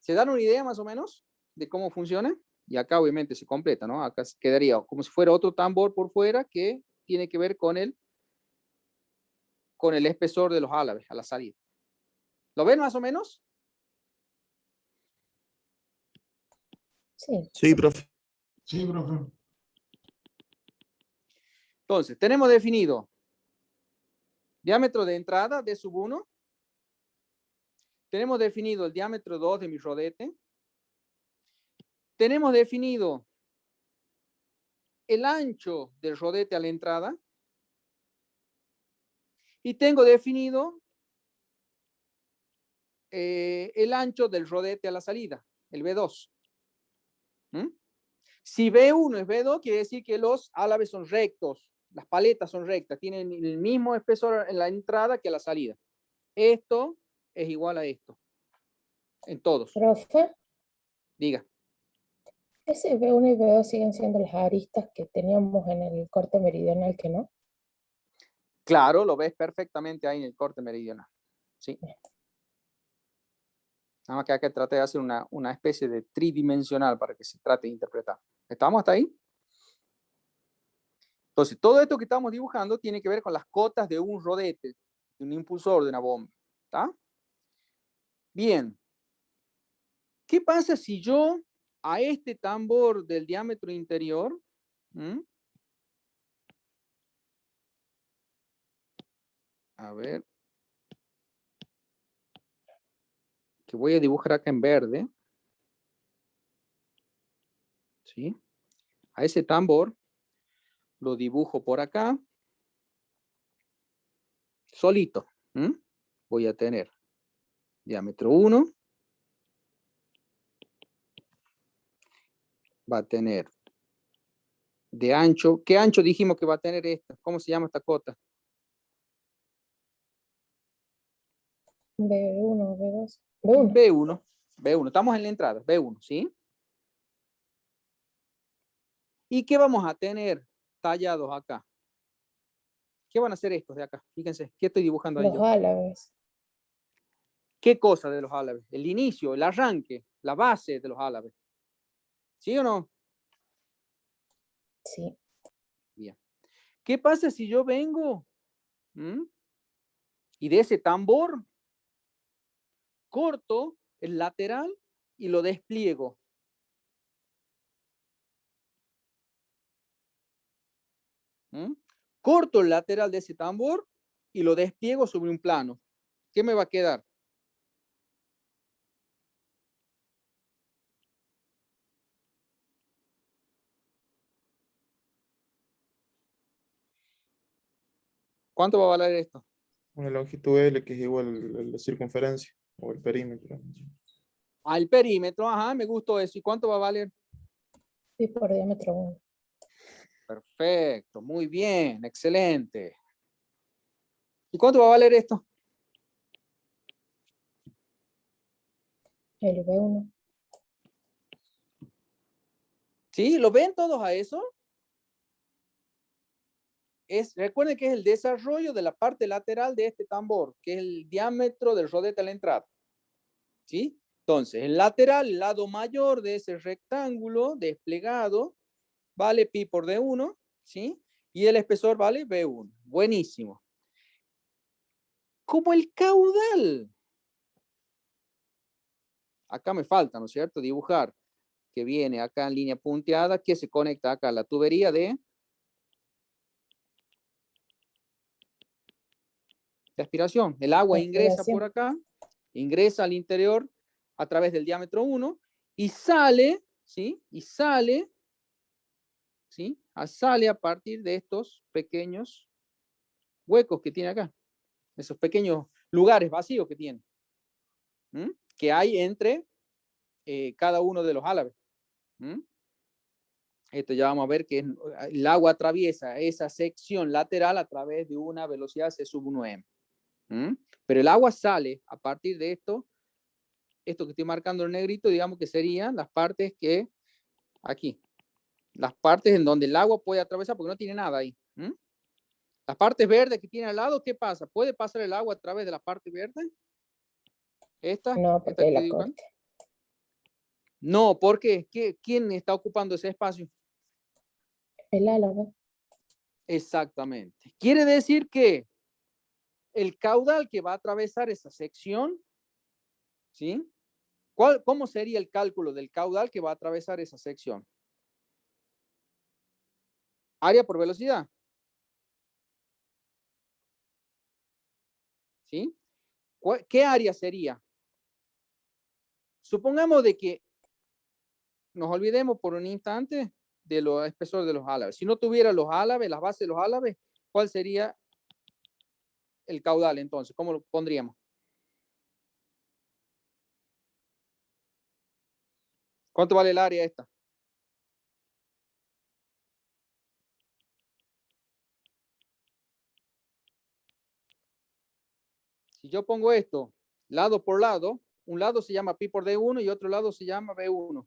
¿Se dan una idea más o menos de cómo funciona? Y acá obviamente se completa, ¿no? Acá quedaría como si fuera otro tambor por fuera que tiene que ver con el espesor de los álabes a la salida. ¿Lo ven más o menos? Sí. Sí, profe. Sí, profe. Entonces, tenemos definido diámetro de entrada de sub 1. Tenemos definido el diámetro 2 de mi rodete. Tenemos definido el ancho del rodete a la entrada. Y tengo definido el ancho del rodete a la salida, el B2. Si B1 es B2, quiere decir que los álabes son rectos, las paletas son rectas, tienen el mismo espesor en la entrada que a la salida. Esto es igual a esto, en todos. Profe, Diga. ese B1 y B2 siguen siendo las aristas que teníamos en el corte meridional, ¿que no? Claro, lo ves perfectamente ahí en el corte meridional. ¿Sí? Nada más que acá traté de hacer una especie de tridimensional para que se trate de interpretar. ¿Estamos hasta ahí? Entonces, todo esto que estamos dibujando tiene que ver con las cotas de un rodete, de un impulsor de una bomba. ¿Está? Bien. ¿Qué pasa si yo a este tambor del diámetro interior, a ver, que voy a dibujar acá en verde, ¿sí? A ese tambor lo dibujo por acá, solito. Voy a tener diámetro 1, va a tener de ancho. ¿Qué ancho dijimos que va a tener esta? ¿Cómo se llama esta cota? B1, B2, B1. B1. B1. Estamos en la entrada. B1, ¿sí? ¿Y qué vamos a tener tallados acá? ¿Qué van a hacer estos de acá? Fíjense, ¿qué estoy dibujando ahí Los yo? álabes. ¿Qué cosa de los álabes? El inicio, el arranque, la base de los álabes. ¿Sí o no? Sí. Bien. ¿Qué pasa si yo vengo y de ese tambor corto el lateral y lo despliego? Corto el lateral de ese tambor y lo despliego sobre un plano. ¿Qué me va a quedar? ¿Cuánto va a valer esto? Una longitud L que es igual a la circunferencia o el perímetro. Al perímetro, ajá, me gustó eso. ¿Y cuánto va a valer? Pi por diámetro 1. Perfecto, muy bien, excelente. ¿Y cuánto va a valer esto? El V1. ¿Sí? ¿Lo ven todos a eso? Recuerden que es el desarrollo de la parte lateral de este tambor, que es el diámetro del rodete a la entrada. ¿Sí? Entonces, el lateral, el lado mayor de ese rectángulo desplegado, vale pi por D1, ¿sí? Y el espesor vale B1. Buenísimo. Como el caudal. Acá me falta, ¿no es cierto? Dibujar, que viene acá en línea punteada, que se conecta acá a la tubería de aspiración. El agua ingresa por acá, ingresa al interior a través del diámetro 1 y sale, ¿sí? Y sale, ¿sí? Sale a partir de estos pequeños huecos que tiene acá, esos pequeños lugares vacíos que tiene, que hay entre cada uno de los álabes. Esto ya vamos a ver que el agua atraviesa esa sección lateral a través de una velocidad C sub 1m. Pero el agua sale a partir de esto que estoy marcando en negrito, digamos que serían las partes que aquí, las partes en donde el agua puede atravesar porque no tiene nada ahí. Las partes verdes que tiene al lado, ¿qué pasa? ¿Puede pasar el agua a través de la parte verde? No, porque hay la corte. No, ¿por qué? ¿Quién está ocupando ese espacio? El álabe. Exactamente. Quiere decir que el caudal que va a atravesar esa sección, ¿sí? ¿Cómo sería el cálculo del caudal que va a atravesar esa sección? Área por velocidad. ¿Sí? ¿Qué área sería? Supongamos de que nos olvidemos por un instante de los espesores de los álabes. Si no tuviera los álabes, las bases de los álabes, ¿cuál sería el caudal entonces? ¿Cómo lo pondríamos? ¿Cuánto vale el área esta? Si yo pongo esto lado por lado, un lado se llama pi por D1 y otro lado se llama B1.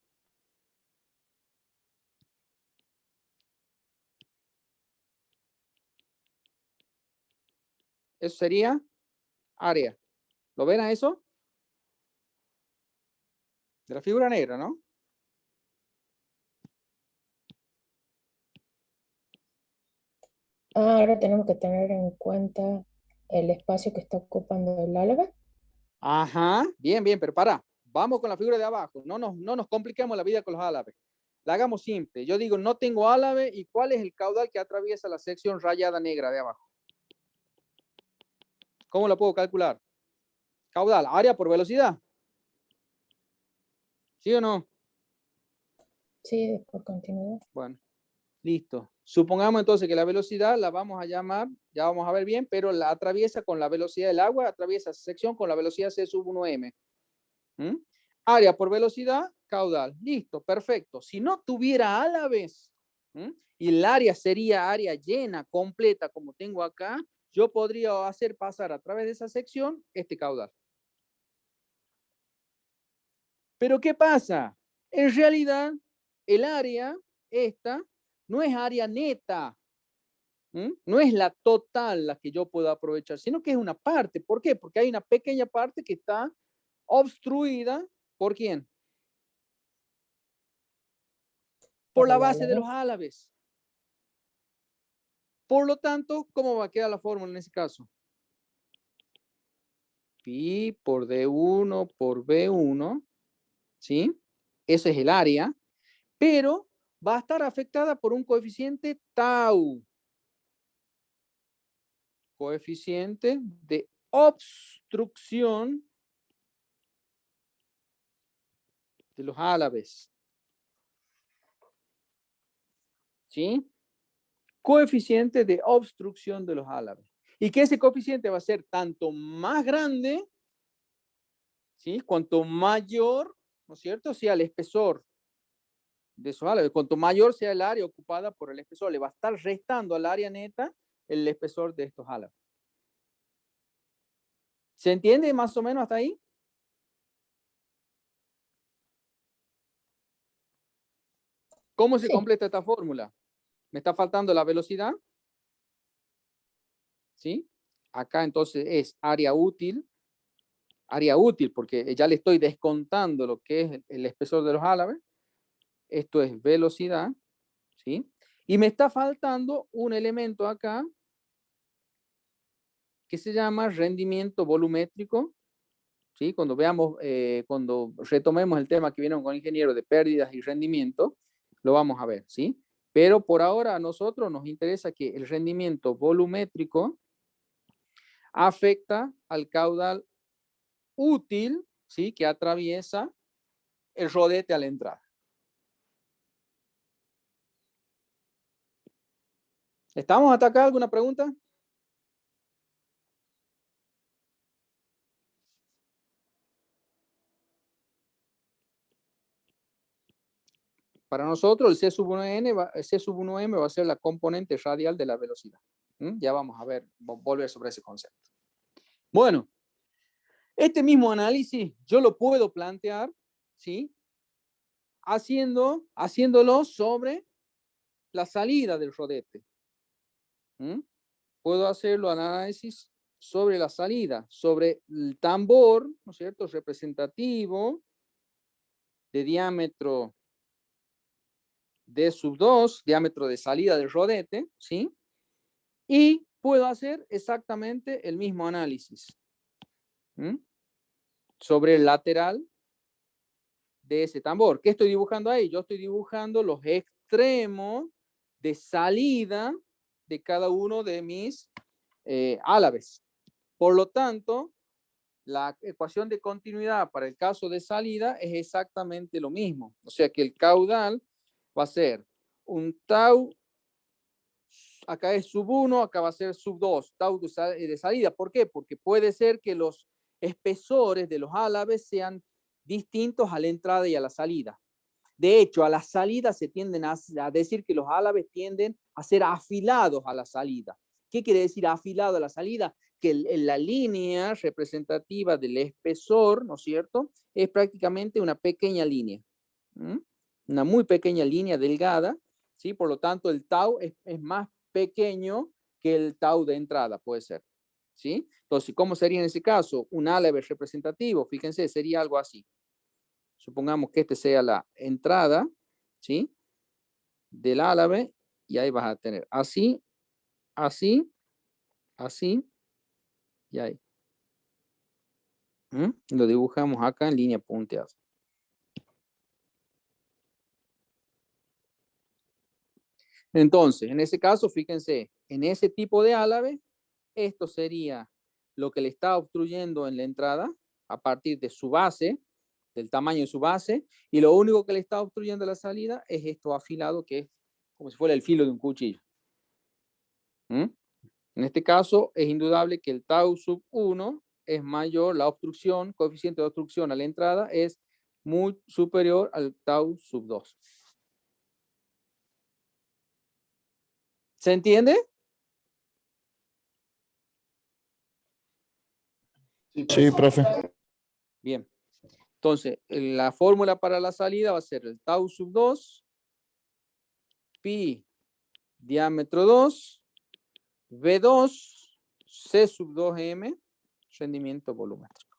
Eso sería área. ¿Lo ven a eso? De la figura negra, ¿no? Ahora tenemos que tener en cuenta el espacio que está ocupando el álabe. Ajá, bien, bien, pero para. Vamos con la figura de abajo. No nos compliquemos la vida con los álabes. La hagamos simple. Yo digo, no tengo álabe. ¿Y cuál es el caudal que atraviesa la sección rayada negra de abajo? ¿Cómo lo puedo calcular? Caudal, área por velocidad. ¿Sí o no? Sí, por continuidad. Bueno, listo. Supongamos entonces que la velocidad la vamos a llamar, ya vamos a ver bien, pero la atraviesa con la velocidad del agua, atraviesa esa sección con la velocidad C sub 1m. Área por velocidad, caudal. Listo, perfecto. Si no tuviera álabes y el área sería área llena, completa, como tengo acá, yo podría hacer pasar a través de esa sección este caudal. Pero ¿qué pasa? En realidad, el área, esta, no es área neta. No es la total la que yo puedo aprovechar, sino que es una parte. ¿Por qué? Porque hay una pequeña parte que está obstruida. ¿Por quién? Por la base de los álabes. Por lo tanto, ¿cómo va a quedar la fórmula en ese caso? Pi por D1 por B1, ¿sí? Eso es el área, pero va a estar afectada por un coeficiente tau. Coeficiente de obstrucción de los álabes. ¿Sí? Coeficiente de obstrucción de los álabes. Y que ese coeficiente va a ser tanto más grande, ¿sí? Cuanto mayor, ¿no es cierto?, sea el espesor de esos álabes. Cuanto mayor sea el área ocupada por el espesor, le va a estar restando al área neta el espesor de estos álabes. ¿Se entiende más o menos hasta ahí? ¿Cómo se Sí. completa esta fórmula? Me está faltando la velocidad, ¿sí? Acá entonces es área útil porque ya le estoy descontando lo que es el espesor de los álabes. Esto es velocidad, ¿sí? Y me está faltando un elemento acá que se llama rendimiento volumétrico, ¿sí? Cuando veamos, cuando retomemos el tema que vieron con ingenieros de pérdidas y rendimiento, lo vamos a ver, ¿sí? Pero por ahora a nosotros nos interesa que el rendimiento volumétrico afecta al caudal útil, ¿sí? Que atraviesa el rodete a la entrada. ¿Estamos hasta acá? ¿Alguna pregunta? Para nosotros el C1M va a ser la componente radial de la velocidad. Ya vamos a ver, volver sobre ese concepto. Bueno, este mismo análisis yo lo puedo plantear, ¿sí? Haciéndolo sobre la salida del rodete. Puedo hacerlo análisis sobre la salida, sobre el tambor, ¿no es cierto?, representativo de diámetro D2, diámetro de salida del rodete, ¿sí? Y puedo hacer exactamente el mismo análisis sobre el lateral de ese tambor. ¿Qué estoy dibujando ahí? Yo estoy dibujando los extremos de salida de cada uno de mis álabes. Por lo tanto, la ecuación de continuidad para el caso de salida es exactamente lo mismo. O sea que el caudal va a ser un tau, acá es sub 1, acá va a ser sub 2, tau de salida. ¿Por qué? Porque puede ser que los espesores de los álabes sean distintos a la entrada y a la salida. De hecho, a la salida se tienden a decir que los álabes tienden a ser afilados a la salida. ¿Qué quiere decir afilado a la salida? Que la línea representativa del espesor, ¿no es cierto?, es prácticamente una pequeña línea. Una muy pequeña línea delgada, ¿sí? Por lo tanto, el tau es más pequeño que el tau de entrada, puede ser. ¿Sí? Entonces, ¿cómo sería en ese caso? Un álabe representativo, fíjense, sería algo así. Supongamos que este sea la entrada, ¿sí?, del álabe, y ahí vas a tener así, así, así, y ahí. Lo dibujamos acá en línea punteada. Entonces, en ese caso, fíjense, en ese tipo de álabe, esto sería lo que le está obstruyendo en la entrada a partir de su base, del tamaño de su base, y lo único que le está obstruyendo la salida es esto afilado, que es como si fuera el filo de un cuchillo. En este caso, es indudable que el tau sub 1 es mayor, la obstrucción, coeficiente de obstrucción a la entrada es muy superior al tau sub 2. ¿Se entiende? Sí, profe. Bien. Entonces, la fórmula para la salida va a ser el tau sub 2, pi diámetro 2, V2, C sub 2M, rendimiento volumétrico.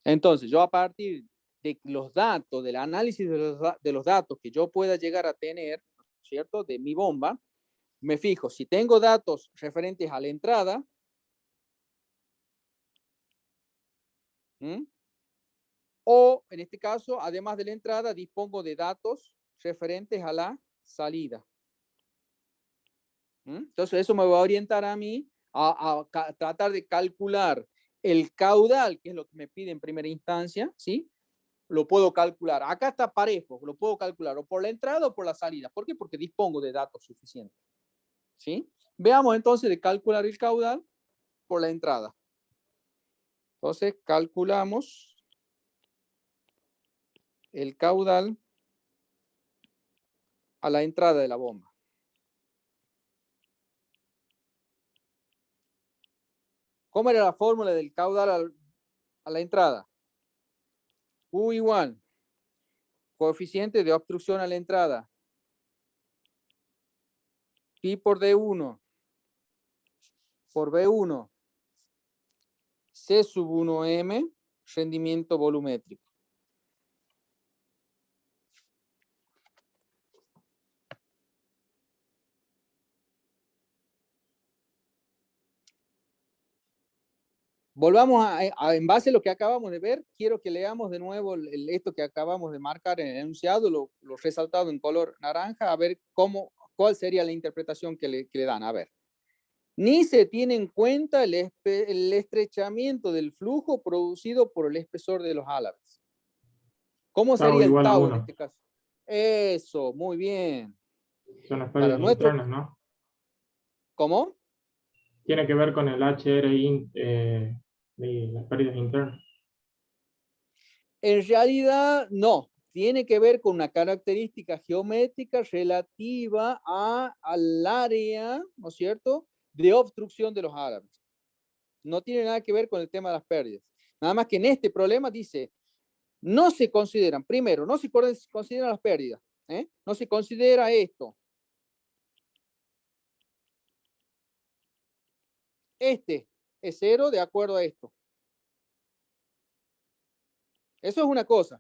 Entonces, yo a partir de los datos, del análisis de los datos que yo pueda llegar a tener, ¿cierto?, de mi bomba, me fijo si tengo datos referentes a la entrada, o en este caso, además de la entrada, dispongo de datos referentes a la salida. Entonces, eso me va a orientar a mí a tratar de calcular el caudal, que es lo que me pide en primera instancia, ¿sí? Lo puedo calcular. Acá está parejo, lo puedo calcular o por la entrada o por la salida. ¿Por qué? Porque dispongo de datos suficientes. ¿sí? Veamos entonces de calcular el caudal por la entrada. Entonces calculamos el caudal a la entrada de la bomba. ¿Cómo era la fórmula del caudal a la entrada? U igual coeficiente de obstrucción a la entrada, pi por D1 por B1, C sub 1M, rendimiento volumétrico. Volvamos en base a lo que acabamos de ver, quiero que leamos de nuevo esto que acabamos de marcar en el enunciado, lo resaltado en color naranja, a ver cuál sería la interpretación que le dan. A ver. Ni se tiene en cuenta el estrechamiento del flujo producido por el espesor de los álabes. ¿Cómo sería el tau en este caso? Eso, muy bien. Son las pérdidas internas, ¿no? ¿Cómo? Tiene que ver con el HRI de las pérdidas internas. En realidad, no. Tiene que ver con una característica geométrica relativa al área, ¿no es cierto?, de obstrucción de los álabes. No tiene nada que ver con el tema de las pérdidas. Nada más que en este problema dice, no se consideran, primero, no se consideran las pérdidas. No se considera esto. Este es 0 de acuerdo a esto. Eso es una cosa.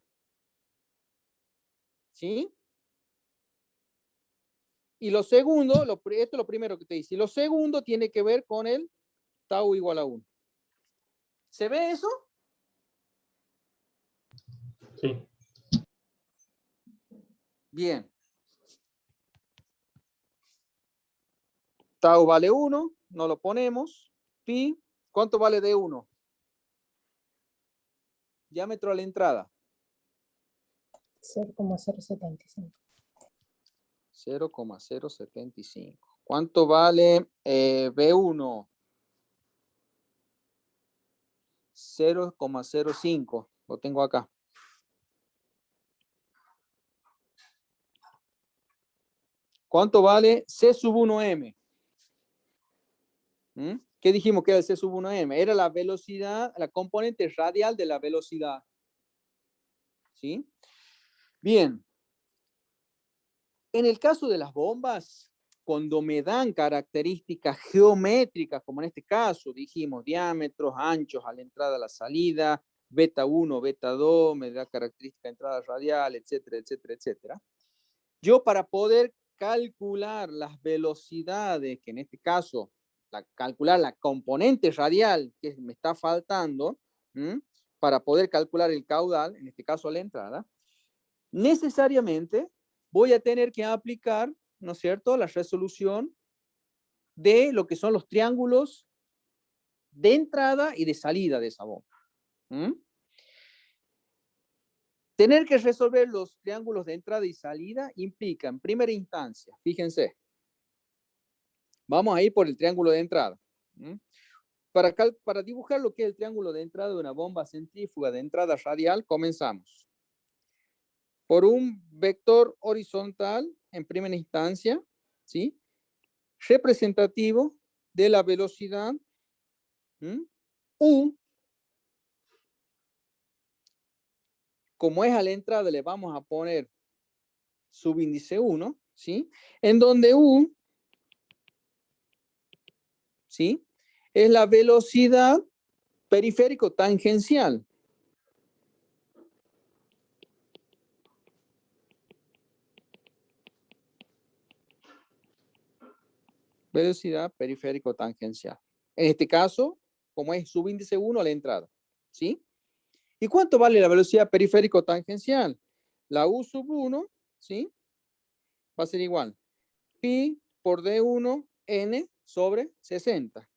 ¿Sí? Y lo segundo, esto es lo primero que te dice. Y lo segundo tiene que ver con el tau igual a 1. ¿Se ve eso? Sí. Bien. Tau vale 1, no lo ponemos. Pi, ¿cuánto vale D1? Diámetro a la entrada. 0,075. 0,075. ¿Cuánto vale B1? 0,05. Lo tengo acá. ¿Cuánto vale C sub 1M? ¿Qué dijimos que era el C sub 1M? Era la velocidad, la componente radial de la velocidad. ¿Sí? Bien. En el caso de las bombas, cuando me dan características geométricas, como en este caso, dijimos diámetros, anchos a la entrada, a la salida, beta 1, beta 2, me da característica de entrada radial, etcétera, etcétera, etcétera. Yo para poder calcular las velocidades, que en este caso, calcular la componente radial que me está faltando, para poder calcular el caudal, en este caso a la entrada, necesariamente voy a tener que aplicar, ¿no es cierto?, la resolución de lo que son los triángulos de entrada y de salida de esa bomba. Tener que resolver los triángulos de entrada y salida implica, en primera instancia, fíjense, vamos a ir por el triángulo de entrada. Para dibujar lo que es el triángulo de entrada de una bomba centrífuga de entrada radial, comenzamos por un vector horizontal en primera instancia, ¿sí?, representativo de la velocidad U. Como es a la entrada, le vamos a poner subíndice 1, ¿sí?, en donde U, ¿sí?, es la velocidad periférico tangencial. Velocidad periférico tangencial. En este caso, como es subíndice 1 a la entrada, ¿sí? ¿Y cuánto vale la velocidad periférico tangencial? La U sub 1, ¿sí?, va a ser igual pi por D1 n sobre 60.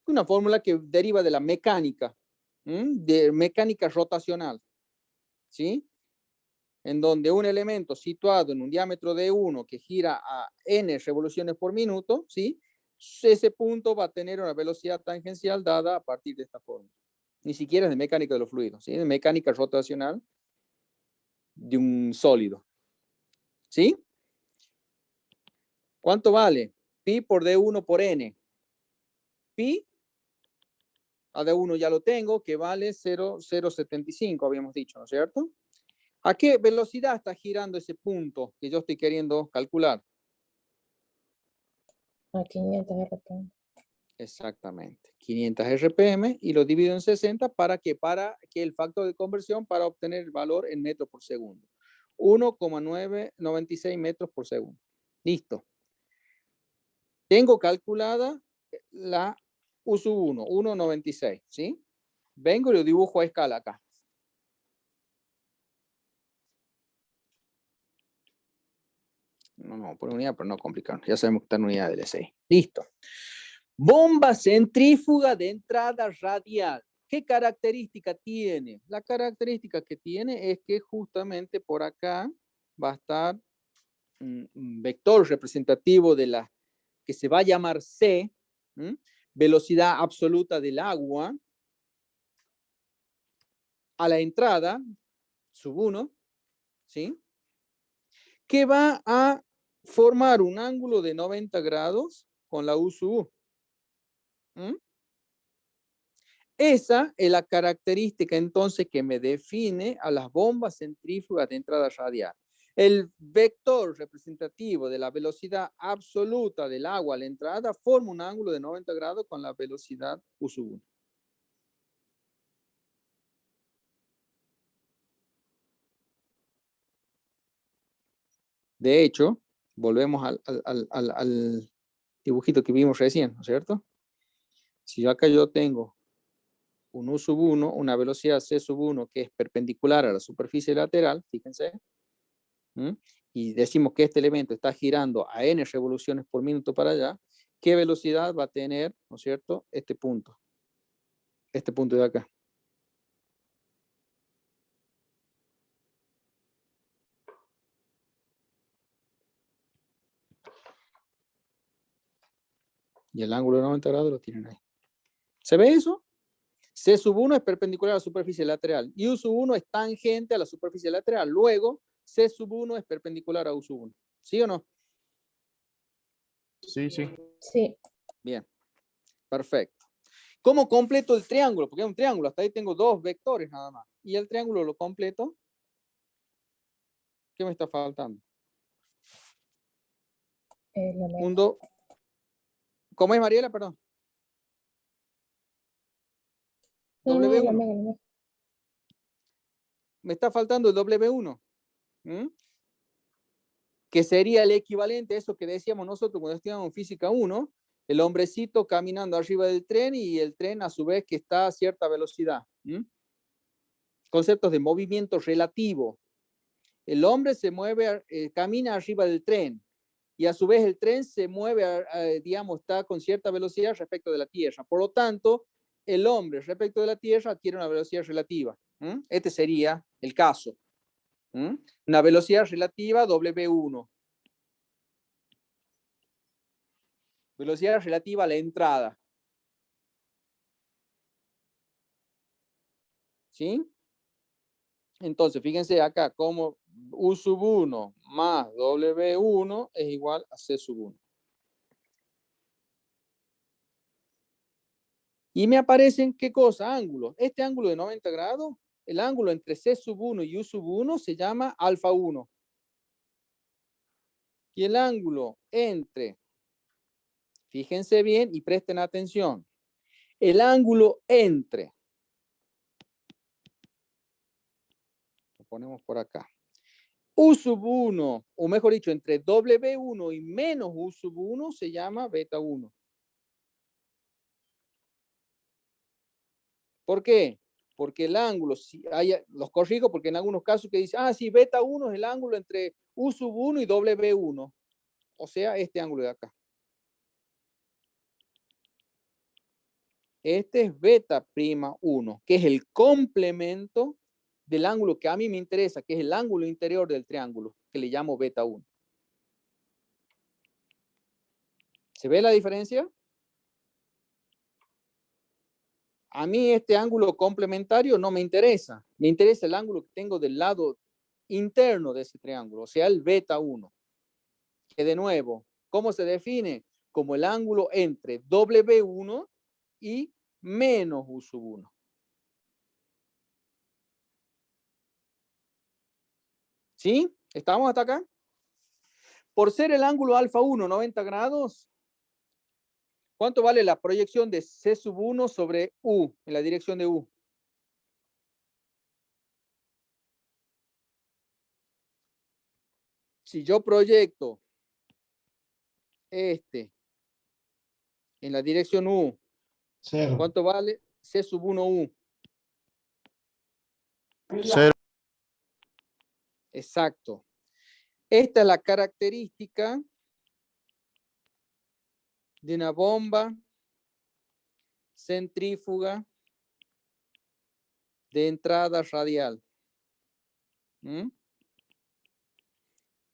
Una fórmula que deriva de la mecánica, de mecánica rotacional, ¿sí? en donde un elemento situado en un diámetro de 1 que gira a n revoluciones por minuto, ¿sí? Ese punto va a tener una velocidad tangencial dada a partir de esta forma. Ni siquiera es de mecánica de los fluidos, ¿sí? De mecánica rotacional de un sólido. ¿Sí? ¿Cuánto vale? Pi por D1 por N. Pi, a D1 ya lo tengo, que vale 0,075, habíamos dicho, ¿no es cierto? ¿A qué velocidad está girando ese punto que yo estoy queriendo calcular? A 500 RPM. Exactamente, 500 RPM y lo divido en 60 para que el factor de conversión para obtener el valor en metros por segundo. 1,996 metros por segundo. Listo. Tengo calculada la U sub 1, 1,96, ¿sí? Vengo y lo dibujo a escala acá. No, por unidad, pero no complicarnos. Ya sabemos que está en unidad de LSI. Listo. Bomba centrífuga de entrada radial. ¿Qué característica tiene? La característica que tiene es que justamente por acá va a estar un vector representativo de la que se va a llamar C, velocidad absoluta del agua, a la entrada, sub 1, ¿sí? Que va a formar un ángulo de 90 grados con la U sub U. Esa es la característica entonces que me define a las bombas centrífugas de entrada radial. El vector representativo de la velocidad absoluta del agua a la entrada forma un ángulo de 90 grados con la velocidad U sub 1. De hecho, volvemos al dibujito que vimos recién, ¿no es cierto? Si yo acá tengo un U sub 1, una velocidad C sub 1 que es perpendicular a la superficie lateral, fíjense, y decimos que este elemento está girando a n revoluciones por minuto para allá, ¿qué velocidad va a tener, ¿no es cierto?, este punto de acá? Y el ángulo de 90 grados lo tienen ahí. ¿Se ve eso? C sub 1 es perpendicular a la superficie lateral y U sub 1 es tangente a la superficie lateral. Luego, C sub 1 es perpendicular a U sub 1. ¿Sí o no? Sí, sí. Sí. Bien, perfecto. ¿Cómo completo el triángulo? Porque es un triángulo, hasta ahí tengo dos vectores nada más. ¿Y el triángulo lo completo? ¿Qué me está faltando? Un 2. ¿Cómo es, Mariela? Perdón. W1. Me está faltando el W1. Que sería el equivalente a eso que decíamos nosotros cuando estudiamos en física 1, el hombrecito caminando arriba del tren y el tren a su vez que está a cierta velocidad. Conceptos de movimiento relativo. El hombre se mueve, camina arriba del tren y a su vez el tren se mueve, digamos, está con cierta velocidad respecto de la Tierra. Por lo tanto, el hombre respecto de la Tierra adquiere una velocidad relativa. Este sería el caso. Una velocidad relativa W1. Velocidad relativa a la entrada. ¿Sí? Entonces, fíjense acá como U sub 1 más W1 es igual a C sub 1. Y me aparecen, ¿qué cosa? Ángulos. Este ángulo de 90 grados, el ángulo entre C sub 1 y U sub 1 se llama alfa 1. Y el ángulo entre, fíjense bien y presten atención, el ángulo entre, lo ponemos por acá, U sub 1, o mejor dicho, entre W1 y menos U sub 1 se llama beta 1. ¿Por qué? Porque el ángulo, si hay, los corrijo porque en algunos casos que dice, sí, beta 1 es el ángulo entre U sub 1 y W1. O sea, este ángulo de acá. Este es beta prima 1, que es el complemento del ángulo que a mí me interesa, que es el ángulo interior del triángulo, que le llamo beta 1. ¿Se ve la diferencia? A mí este ángulo complementario no me interesa. Me interesa el ángulo que tengo del lado interno de ese triángulo, o sea, el beta 1. Que de nuevo, ¿cómo se define? Como el ángulo entre W1 y menos U sub 1. ¿Sí? ¿Estamos hasta acá? Por ser el ángulo alfa 1 90 grados, ¿cuánto vale la proyección de C sub 1 sobre U en la dirección de U? Si yo proyecto este en la dirección U, 0. ¿cuánto vale C sub 1 U? 0. Exacto. Esta es la característica de una bomba centrífuga de entrada radial.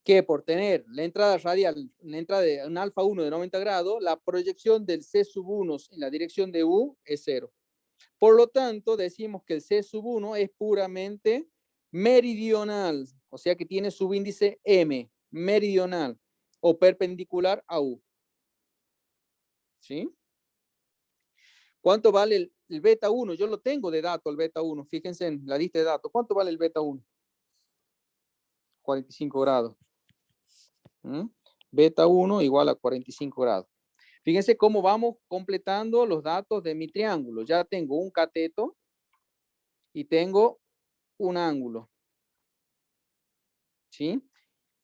Que por tener la entrada radial, la entrada de un alfa 1 de 90 grados, la proyección del C sub 1 en la dirección de U es 0. Por lo tanto, decimos que el C sub 1 es puramente meridional, o sea que tiene subíndice M, meridional o perpendicular a U. ¿Sí? ¿Cuánto vale el beta 1? Yo lo tengo de dato, el beta 1. Fíjense en la lista de datos. ¿Cuánto vale el beta 1? 45 grados. Beta 1 igual a 45 grados. Fíjense cómo vamos completando los datos de mi triángulo. Ya tengo un cateto y tengo un ángulo. ¿Sí?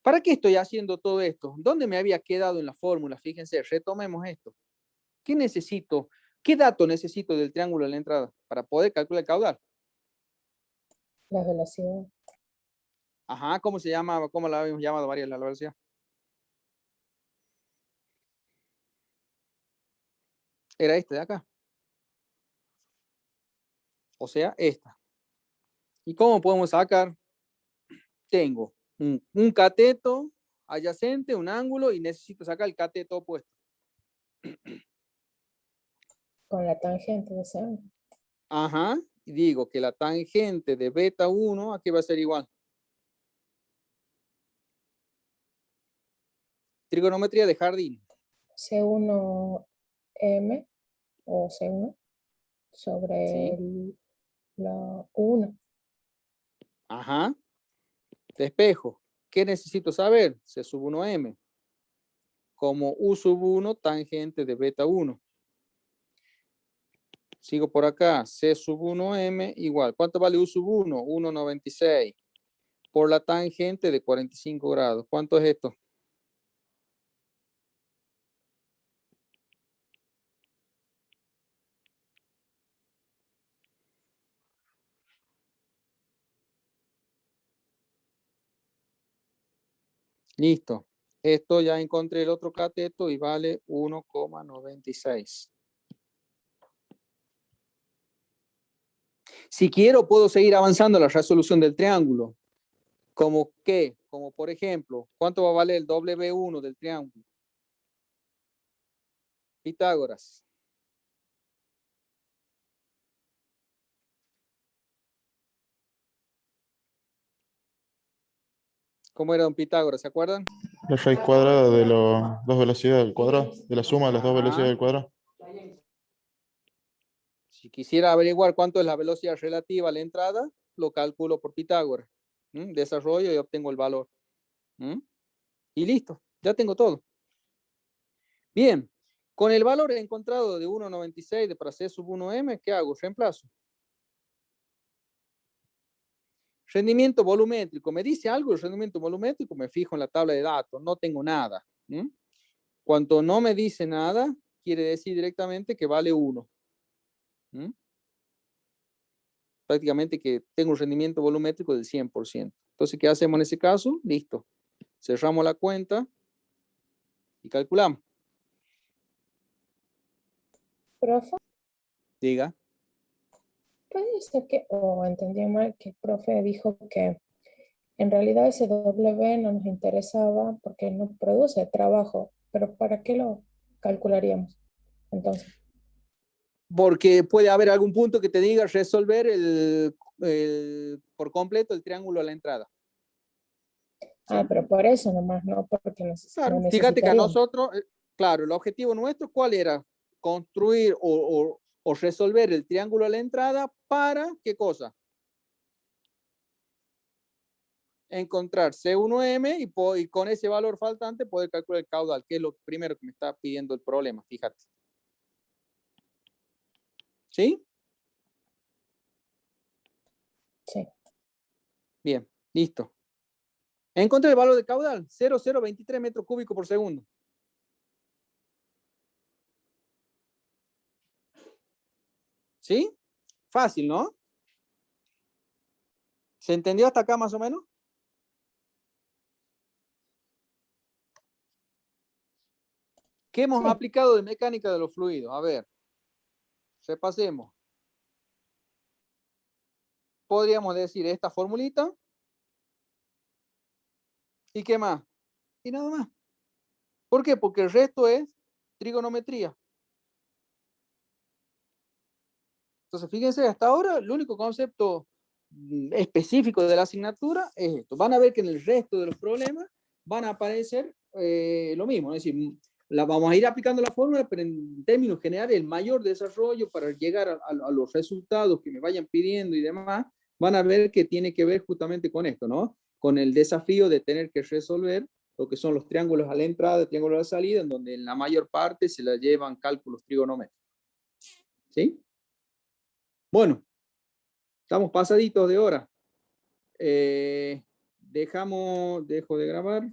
¿Para qué estoy haciendo todo esto? ¿Dónde me había quedado en la fórmula? Fíjense, retomemos esto. ¿Qué necesito? ¿Qué dato necesito del triángulo de la entrada para poder calcular el caudal? La velocidad. Ajá, ¿cómo se llama? ¿Cómo la habíamos llamado, María, la velocidad? Era este de acá. O sea, esta. ¿Y cómo podemos sacar? Tengo un cateto adyacente, un ángulo, y necesito sacar el cateto opuesto. Con la tangente de ese ángulo. Ajá, y digo que la tangente de beta 1 aquí va a ser igual. Trigonometría de jardín. C1M o C1 sobre ¿Sí? la 1. Ajá. Despejo. ¿Qué necesito saber? C sub 1M. Como U sub 1 tangente de beta 1. Sigo por acá. C sub 1M igual. ¿Cuánto vale U sub 1? 1,96. Por la tangente de 45 grados. ¿Cuánto es esto? Listo. Esto ya encontré el otro cateto y vale 1,96. Si quiero, puedo seguir avanzando la resolución del triángulo. ¿Como qué? Como por ejemplo, ¿cuánto va a valer el W1 del triángulo? Pitágoras. ¿Cómo era un Pitágoras? ¿Se acuerdan? La raíz cuadrada de las dos velocidades del cuadrado, de la suma de las dos Ajá. velocidades del cuadrado. Si quisiera averiguar cuánto es la velocidad relativa a la entrada, lo calculo por Pitágoras. Desarrollo y obtengo el valor. Y listo, ya tengo todo. Bien, con el valor encontrado de 1,96 de para C sub 1M, ¿qué hago? Reemplazo. Rendimiento volumétrico. ¿Me dice algo el rendimiento volumétrico? Me fijo en la tabla de datos. No tengo nada. Cuando no me dice nada, quiere decir directamente que vale 1. Prácticamente que tengo un rendimiento volumétrico del 100%. Entonces, ¿qué hacemos en ese caso? Listo. Cerramos la cuenta y calculamos. Profe, Diga. Puede ser que, o entendí mal, que el profe dijo que en realidad ese W no nos interesaba porque no produce trabajo, pero ¿para qué lo calcularíamos entonces? Porque puede haber algún punto que te diga resolver por completo el triángulo a la entrada. Ah, pero por eso nomás, no porque no Claro, fíjate que a necesitaríamos. nosotros, claro, el objetivo nuestro, ¿cuál era? Construir o resolver el triángulo a la entrada para, ¿qué cosa? Encontrar C1M y con ese valor faltante poder calcular el caudal, que es lo primero que me está pidiendo el problema, fíjate. ¿Sí? Sí. Bien, listo. Encontré el valor de caudal, 0,023 metros cúbicos por segundo. ¿Sí? Fácil, ¿no? ¿Se entendió hasta acá más o menos? ¿Qué hemos Sí. aplicado de mecánica de los fluidos? A ver, repasemos. Podríamos decir esta formulita. ¿Y qué más? Y nada más. ¿Por qué? Porque el resto es trigonometría. Entonces, fíjense, hasta ahora el único concepto específico de la asignatura es esto. Van a ver que en el resto de los problemas van a aparecer lo mismo. Es decir, vamos a ir aplicando la fórmula, pero en términos generales, el mayor desarrollo para llegar a los resultados que me vayan pidiendo y demás, van a ver que tiene que ver justamente con esto, ¿no? Con el desafío de tener que resolver lo que son los triángulos a la entrada, triángulos a la salida, en donde en la mayor parte se la llevan cálculos trigonométricos. ¿Sí? Bueno, estamos pasaditos de hora. Dejo de grabar.